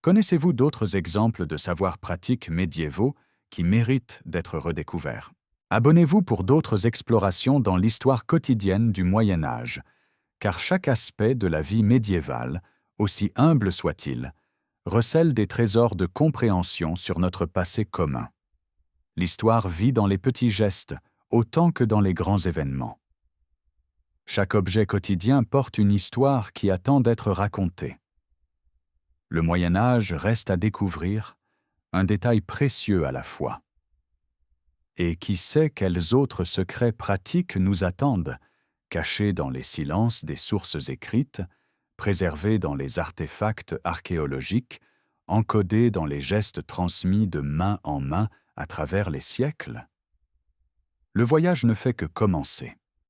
Connaissez-vous d'autres exemples de savoirs pratiques médiévaux qui méritent d'être redécouverts? Abonnez-vous pour d'autres explorations dans l'histoire quotidienne du Moyen Âge, car chaque aspect de la vie médiévale, aussi humble soit-il, recèlent des trésors de compréhension sur notre passé commun. L'histoire vit dans les petits gestes, autant que dans les grands événements. Chaque objet quotidien porte une histoire qui attend d'être racontée. Le Moyen Âge reste à découvrir, un détail précieux à la fois. Et qui sait quels autres secrets pratiques nous attendent, cachés dans les silences des sources écrites, préservés dans les artefacts archéologiques, encodés dans les gestes transmis de main en main à travers les siècles? Le voyage ne fait que commencer.